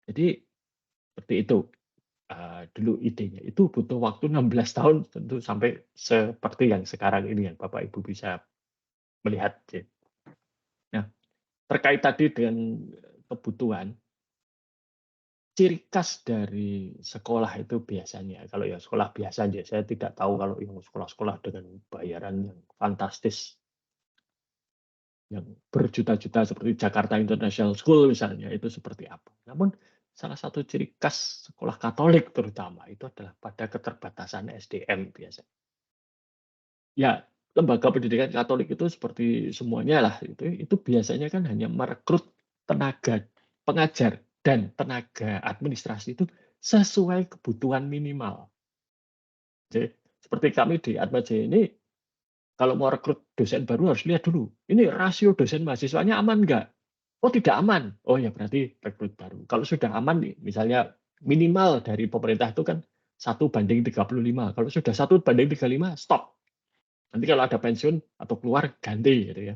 Jadi seperti itu dulu idenya. Itu butuh waktu 16 tahun tentu sampai seperti yang sekarang ini yang Bapak Ibu bisa melihat. Nah, terkait tadi dengan kebutuhan, ciri khas dari sekolah itu biasanya, kalau yang sekolah biasa aja, saya tidak tahu kalau yang sekolah-sekolah dengan bayaran yang fantastis, yang berjuta-juta seperti Jakarta International School misalnya, itu seperti apa. Namun salah satu ciri khas sekolah Katolik terutama itu adalah pada keterbatasan SDM biasanya. Ya, lembaga pendidikan Katolik itu seperti semuanya lah, itu biasanya kan hanya merekrut tenaga pengajar dan tenaga administrasi itu sesuai kebutuhan minimal. Jadi, seperti kami di Atma Jaya ini, kalau mau rekrut dosen baru harus lihat dulu, ini rasio dosen mahasiswanya aman nggak? Oh tidak aman. Oh ya berarti rekrut baru. Kalau sudah aman nih, misalnya minimal dari pemerintah itu kan 1:35. Kalau sudah 1:35, stop. Nanti kalau ada pensiun atau keluar ganti gitu ya.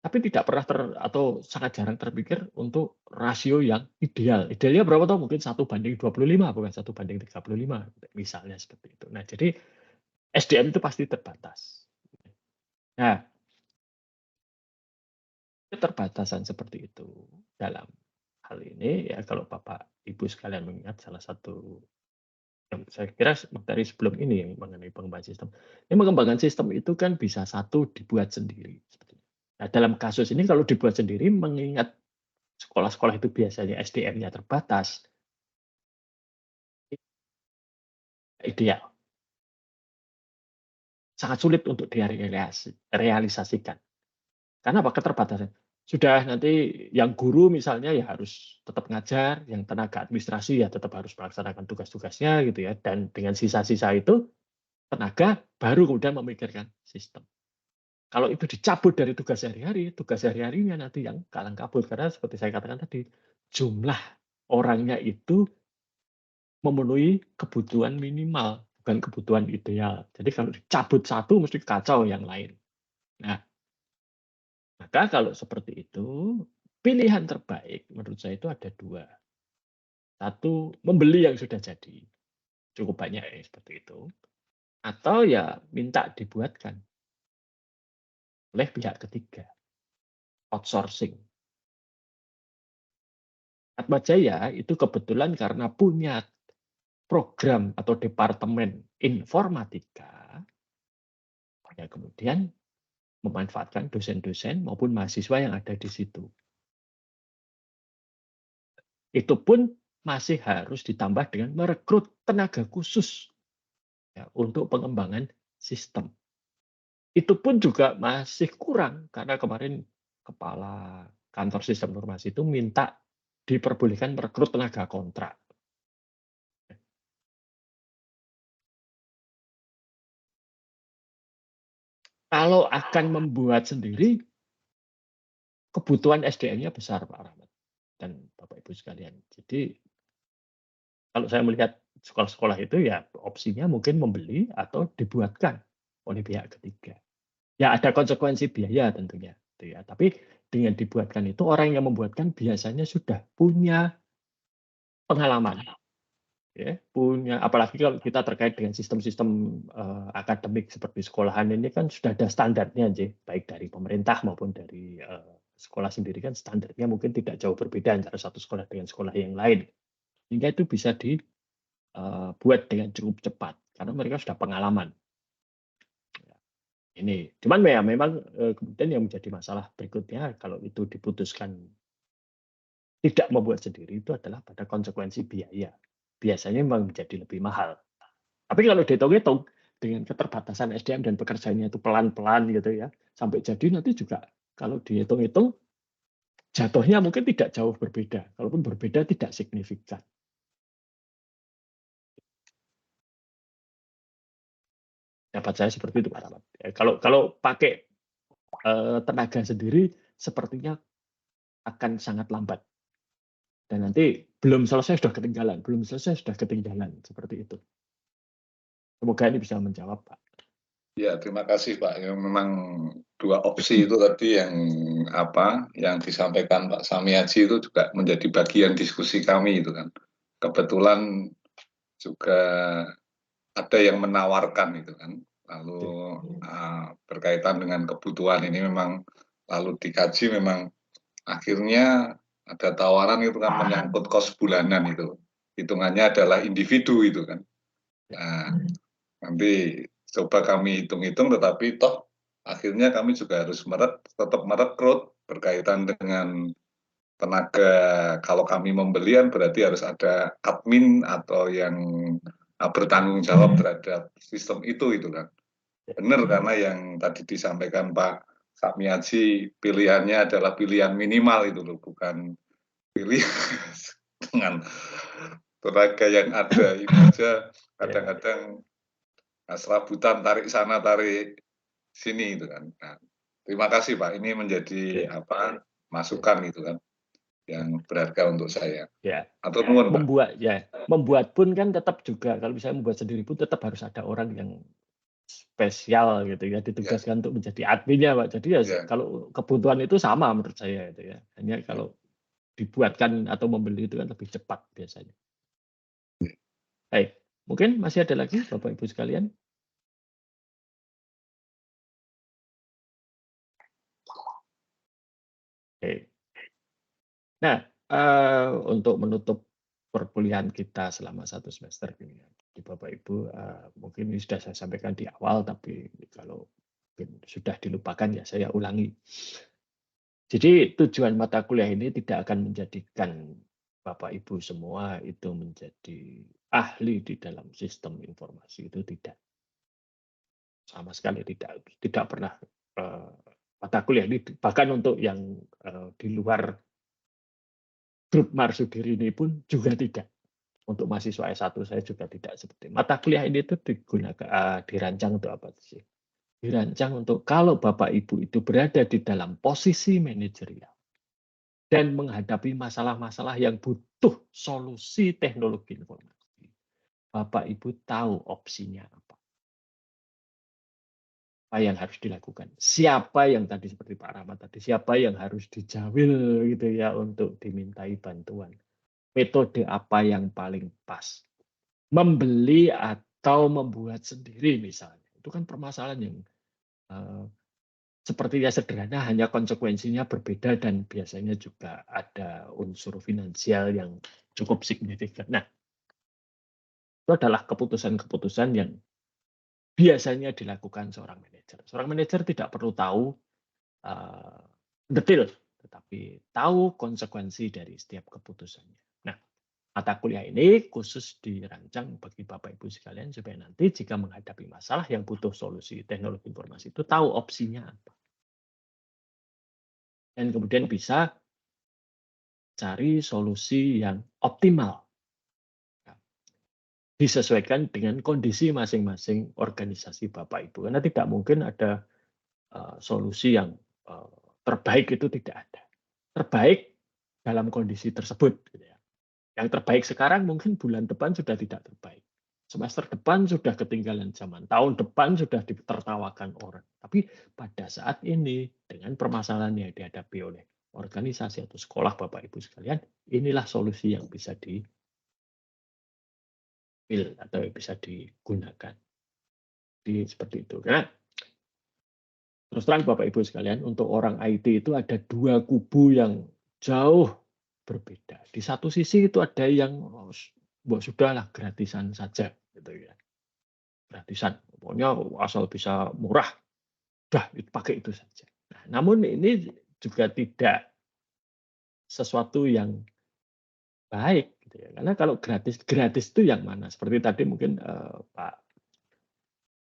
Tapi tidak pernah atau sangat jarang terpikir untuk rasio yang ideal. Idealnya berapa tahu? Mungkin 1:25 bukan 1:35. Misalnya seperti itu. Nah, jadi SDM itu pasti terbatas. Nah, keterbatasan seperti itu dalam hal ini ya kalau Bapak Ibu sekalian mengingat salah satu yang saya kira materi sebelum ini yang mengenai pengembangan sistem. Ini mengembangkan sistem itu kan bisa satu dibuat sendiri. Nah, dalam kasus ini kalau dibuat sendiri, mengingat sekolah-sekolah itu biasanya SDM-nya terbatas, ideal. Sangat sulit untuk direalisasikan. Karena apa? Keterbatasan. Sudah nanti yang guru misalnya ya harus tetap ngajar, yang tenaga administrasi ya tetap harus melaksanakan tugas-tugasnya gitu ya. Dan dengan sisa-sisa itu, tenaga baru kemudian memikirkan sistem. Kalau itu dicabut dari tugas sehari-harinya nanti yang kalang kabut. Karena seperti saya katakan tadi, jumlah orangnya itu memenuhi kebutuhan minimal, bukan kebutuhan ideal. Jadi kalau dicabut satu, mesti kacau yang lain. Nah, maka kalau seperti itu, pilihan terbaik menurut saya itu ada 2. Satu, membeli yang sudah jadi. Cukup banyak ya seperti itu. Atau ya minta dibuatkan oleh pihak ketiga. Outsourcing. Atma Jaya itu kebetulan karena punya program atau departemen informatika, ya kemudian memanfaatkan dosen-dosen maupun mahasiswa yang ada di situ. Itu pun masih harus ditambah dengan merekrut tenaga khusus ya, untuk pengembangan sistem. Itu pun juga masih kurang karena kemarin kepala kantor sistem informasi itu minta diperbolehkan merekrut tenaga kontrak. Kalau akan membuat sendiri, kebutuhan SDM-nya besar, Pak Rahmat dan Bapak Ibu sekalian. Jadi kalau saya melihat sekolah-sekolah itu ya opsinya mungkin membeli atau dibuatkan oleh pihak ketiga. Ya ada konsekuensi biaya tentunya, gitu ya. Tapi dengan dibuatkan itu orang yang membuatkan biasanya sudah punya pengalaman, ya, punya apalagi kalau kita terkait dengan sistem-sistem akademik seperti sekolahan ini kan sudah ada standarnya, baik dari pemerintah maupun dari sekolah sendiri kan standarnya mungkin tidak jauh berbeda antara satu sekolah dengan sekolah yang lain. Sehingga itu bisa buat dengan cukup cepat karena mereka sudah pengalaman. Ini, cuman ya memang kemudian yang menjadi masalah berikutnya kalau itu diputuskan tidak membuat sendiri itu adalah pada konsekuensi biaya. Biasanya memang menjadi lebih mahal. Tapi kalau dihitung-hitung dengan keterbatasan SDM dan pekerjaannya itu pelan-pelan gitu ya, sampai jadi nanti juga kalau dihitung-hitung jatuhnya mungkin tidak jauh berbeda. Kalaupun berbeda tidak signifikan. Dapat saya seperti itu Pak Rahmat. Kalau pakai tenaga sendiri sepertinya akan sangat lambat. Dan nanti belum selesai sudah ketinggalan, belum selesai sudah ketinggalan seperti itu. Semoga ini bisa menjawab Pak. Ya, terima kasih Pak. Ya, memang dua opsi itu tadi yang disampaikan Pak Samiaji itu juga menjadi bagian diskusi kami itu kan. Kebetulan juga ada yang menawarkan itu kan. Lalu berkaitan dengan kebutuhan ini memang lalu dikaji memang akhirnya ada tawaran itu kan menyangkut kos bulanan itu. Hitungannya adalah individu itu kan. Nah, nanti coba kami hitung-hitung, tetapi toh akhirnya kami juga harus tetap merekrut berkaitan dengan tenaga. Kalau kami membelian berarti harus ada admin atau yang bertanggung jawab terhadap sistem itu kan. Benar karena yang tadi disampaikan Pak Samiaji pilihannya adalah pilihan minimal itu loh, bukan pilih dengan tenaga yang ada itu aja kadang-kadang serabutan tarik sana tarik sini itu kan. Nah, terima kasih Pak, ini menjadi masukan gitu kan yang berharga untuk saya. Ya. Atau nuwun Pak. Membuat pun kan tetap juga kalau misalnya membuat sendiri pun tetap harus ada orang yang spesial gitu ya ditugaskan untuk menjadi adminnya Pak. Jadi kalau kebutuhan itu sama menurut saya itu ya. Hanya kalau dibuatkan atau membeli itu kan lebih cepat biasanya. Baik, mungkin masih ada lagi Bapak Ibu sekalian? Oke. Nah, untuk menutup perkuliahan kita selama 1 semester ini, Bapak Ibu, mungkin ini sudah saya sampaikan di awal, tapi kalau sudah dilupakan ya saya ulangi. Jadi tujuan mata kuliah ini tidak akan menjadikan Bapak Ibu semua itu menjadi ahli di dalam sistem informasi, itu tidak. Sama sekali tidak pernah mata kuliah ini, bahkan untuk yang di luar grup Marsudiri ini pun juga tidak. Untuk mahasiswa S1 saya juga tidak seperti mata kuliah ini itu dirancang untuk apa sih? Dirancang untuk kalau Bapak Ibu itu berada di dalam posisi manajerial dan menghadapi masalah-masalah yang butuh solusi teknologi informasi. Bapak Ibu tahu opsinya apa. Apa yang harus dilakukan? Siapa yang tadi seperti Pak Rahmat tadi, siapa yang harus dijawil gitu ya untuk dimintai bantuan? Metode apa yang paling pas? Membeli atau membuat sendiri misalnya. Itu kan permasalahan yang sepertinya sederhana, hanya konsekuensinya berbeda dan biasanya juga ada unsur finansial yang cukup signifikan. Nah, itu adalah keputusan-keputusan yang biasanya dilakukan seorang manajer. Seorang manajer tidak perlu tahu detail, tetapi tahu konsekuensi dari setiap keputusannya. Nah, mata kuliah ini khusus dirancang bagi Bapak Ibu sekalian supaya nanti jika menghadapi masalah yang butuh solusi teknologi informasi itu tahu opsinya apa. Dan kemudian bisa cari solusi yang optimal. Disesuaikan dengan kondisi masing-masing organisasi Bapak Ibu. Karena tidak mungkin ada solusi yang terbaik, itu tidak ada. Terbaik dalam kondisi tersebut. Yang terbaik sekarang mungkin bulan depan sudah tidak terbaik. Semester depan sudah ketinggalan zaman. Tahun depan sudah ditertawakan orang. Tapi pada saat ini dengan permasalahan yang dihadapi oleh organisasi atau sekolah Bapak Ibu sekalian, inilah solusi yang bisa atau bisa digunakan. Seperti itu. Karena terus terang Bapak Ibu sekalian, untuk orang IT itu ada 2 kubu yang jauh berbeda. Di satu sisi itu ada yang sudahlah gratisan saja gitu ya. Gratisan, pokoknya asal bisa murah, dah pakai itu saja. Nah, namun ini juga tidak sesuatu yang baik gitu ya. Karena kalau gratis itu yang mana? Seperti tadi mungkin Pak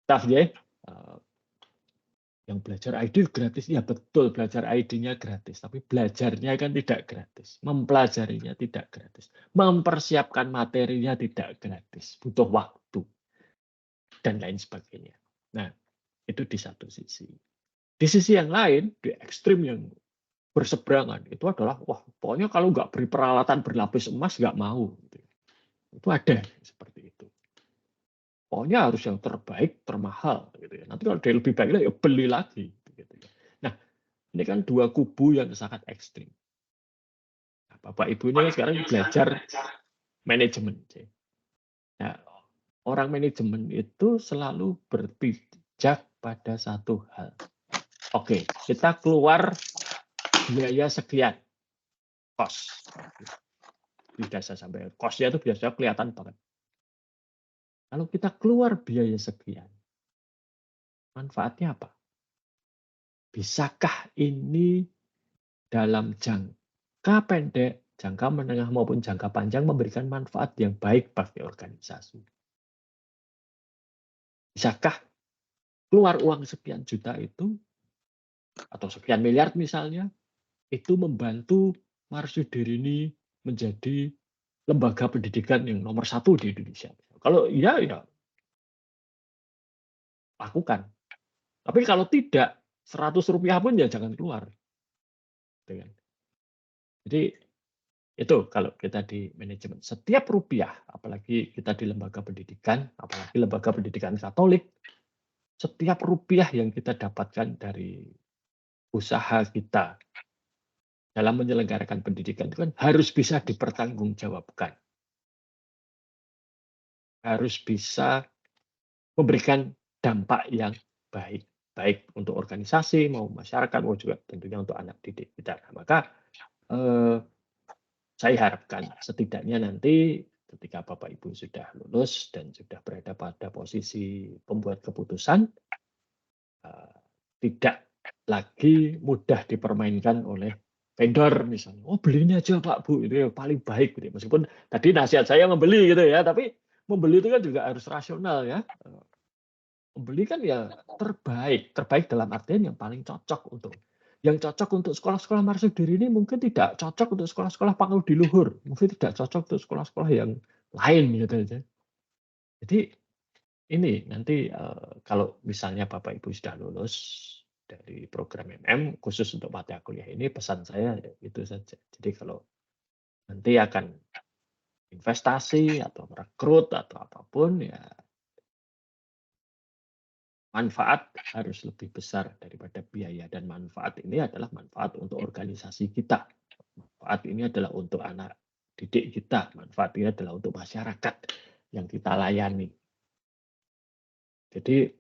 Taf ya, yang belajar ID gratis, ya betul belajar ID-nya gratis, tapi belajarnya kan tidak gratis, mempelajarinya tidak gratis, mempersiapkan materinya tidak gratis, butuh waktu dan lain sebagainya. Nah, itu di satu sisi. Di sisi yang lain, di ekstrim yang berseberangan itu adalah wah pokoknya kalau nggak beri peralatan berlapis emas nggak mau. Itu ada seperti itu. Pokoknya harus yang terbaik, termahal gitu ya. Nanti kalau dia lebih baik ya beli lagi gitu ya. Nah, ini kan dua kubu yang sangat ekstrim. Nah, Bapak Ibu ini sekarang belajar manajemen. Nah, orang manajemen itu selalu berpijak pada satu hal. Oke, kita keluar biaya sekian, kos. Tidak saya sampai kosnya itu biasanya kelihatan banget. Kalau kita keluar biaya sekian, manfaatnya apa? Bisakah ini dalam jangka pendek, jangka menengah maupun jangka panjang memberikan manfaat yang baik bagi organisasi? Bisakah keluar uang sekian juta itu, atau sekian miliar misalnya, itu membantu Marsudi ini menjadi lembaga pendidikan yang nomor 1 di Indonesia? Kalau iya, ya lakukan. Tapi kalau tidak, 100 rupiah pun ya jangan keluar. Jadi itu kalau kita di manajemen. Setiap rupiah, apalagi kita di lembaga pendidikan, apalagi lembaga pendidikan Katolik, setiap rupiah yang kita dapatkan dari usaha kita dalam menyelenggarakan pendidikan itu kan harus bisa dipertanggungjawabkan. Harus bisa memberikan dampak yang baik. Baik untuk organisasi, mau masyarakat, mau juga tentunya untuk anak didik kita. Nah, maka saya harapkan setidaknya nanti ketika Bapak Ibu sudah lulus dan sudah berada pada posisi pembuat keputusan, tidak lagi mudah dipermainkan oleh vendor misalnya. Oh belinya aja Pak Bu, itu yang paling baik. Meskipun tadi nasihat saya membeli gitu ya, tapi membeli itu kan juga harus rasional ya. Membeli kan ya terbaik dalam artian yang paling cocok untuk sekolah-sekolah Marsudi ini mungkin tidak cocok untuk sekolah-sekolah pangkal di luhur, mungkin tidak cocok untuk sekolah-sekolah yang lain gitu aja. Jadi ini nanti kalau misalnya Bapak Ibu sudah lulus dari program MM khusus untuk mata kuliah ini, pesan saya itu saja. Jadi kalau nanti akan investasi atau merekrut atau apapun ya, manfaat harus lebih besar daripada biaya, dan manfaat ini adalah manfaat untuk organisasi kita. Manfaat ini adalah untuk anak didik kita, manfaat ini adalah untuk masyarakat yang kita layani. Jadi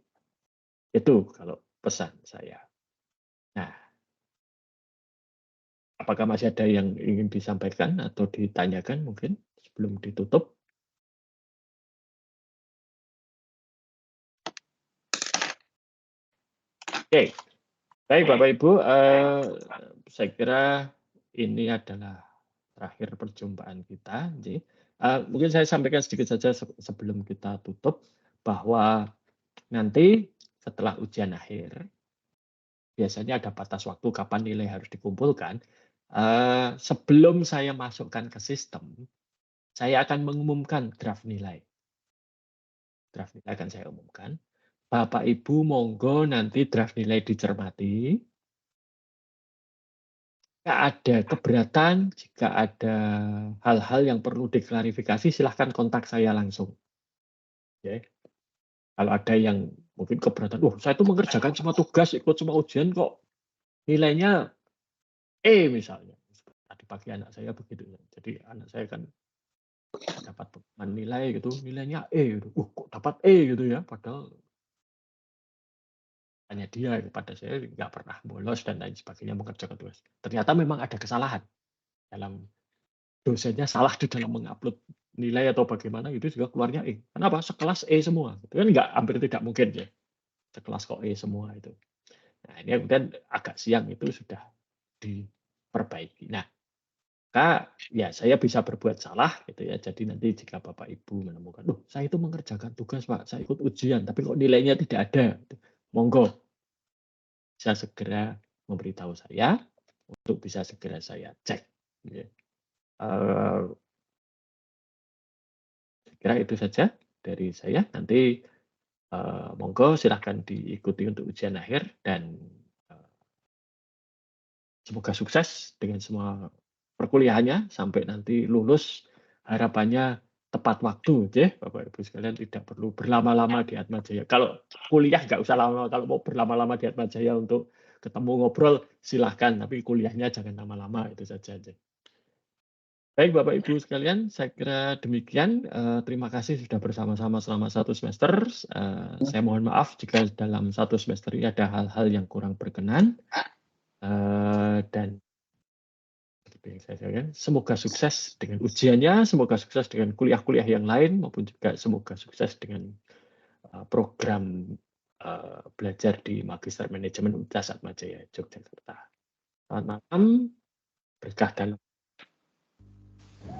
itu kalau pesan saya. Nah, apakah masih ada yang ingin disampaikan atau ditanyakan mungkin sebelum ditutup? Oke, baik Bapak Ibu, saya kira ini adalah terakhir perjumpaan kita. Jadi, mungkin saya sampaikan sedikit saja sebelum kita tutup, bahwa nanti setelah ujian akhir, biasanya ada batas waktu kapan nilai harus dikumpulkan. Sebelum saya masukkan ke sistem, saya akan mengumumkan draft nilai. Draft nilai akan saya umumkan. Bapak Ibu monggo nanti draft nilai dicermati. Jika ada keberatan, jika ada hal-hal yang perlu diklarifikasi, silahkan kontak saya langsung. Oke. Kalau ada yang mungkin keberatan, saya itu mengerjakan semua tugas, ikut semua ujian kok nilainya E misalnya. Tadi pagi anak saya begitu. Jadi anak saya kan dapat nilai gitu, nilainya E gitu. Kok dapat E gitu ya, padahal hanya dia kepada saya nggak pernah bolos dan lain sebagainya mengerjakan tugas. Ternyata memang ada kesalahan dalam dosennya, salah di dalam mengupload nilai atau bagaimana itu juga keluarnya E. Kenapa? Sekelas E semua. Itu kan nggak, hampir tidak mungkin ya. Sekelas kok E semua itu. Nah, ini kemudian agak siang itu sudah diperbaiki. Nah, ya saya bisa berbuat salah gitu ya. Jadi nanti jika Bapak Ibu menemukan, loh saya itu mengerjakan tugas Pak, saya ikut ujian, tapi kok nilainya tidak ada. Monggo, bisa segera memberitahu saya untuk bisa segera saya cek. Ya. Kira itu saja dari saya. Nanti monggo silahkan diikuti untuk ujian akhir dan semoga sukses dengan semua perkuliahannya sampai nanti lulus. Harapannya tepat waktu, ya Bapak Ibu sekalian, tidak perlu berlama-lama di Atmajaya. Kalau kuliah nggak usah lama, kalau mau berlama-lama di Atmajaya untuk ketemu ngobrol silahkan, tapi kuliahnya jangan lama-lama, itu saja. Baik Bapak Ibu sekalian, saya kira demikian. Terima kasih sudah bersama-sama selama 1 semester. Saya mohon maaf jika dalam 1 semester ini ada hal-hal yang kurang berkenan. Dan seperti yang saya sampaikan, semoga sukses dengan ujiannya, semoga sukses dengan kuliah-kuliah yang lain, maupun juga semoga sukses dengan program belajar di Magister Manajemen Universitas Atmajaya Yogyakarta. Selamat malam, berkah dalam.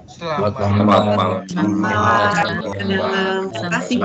Selamat Selamat malam. malam. Terima kasih Pak.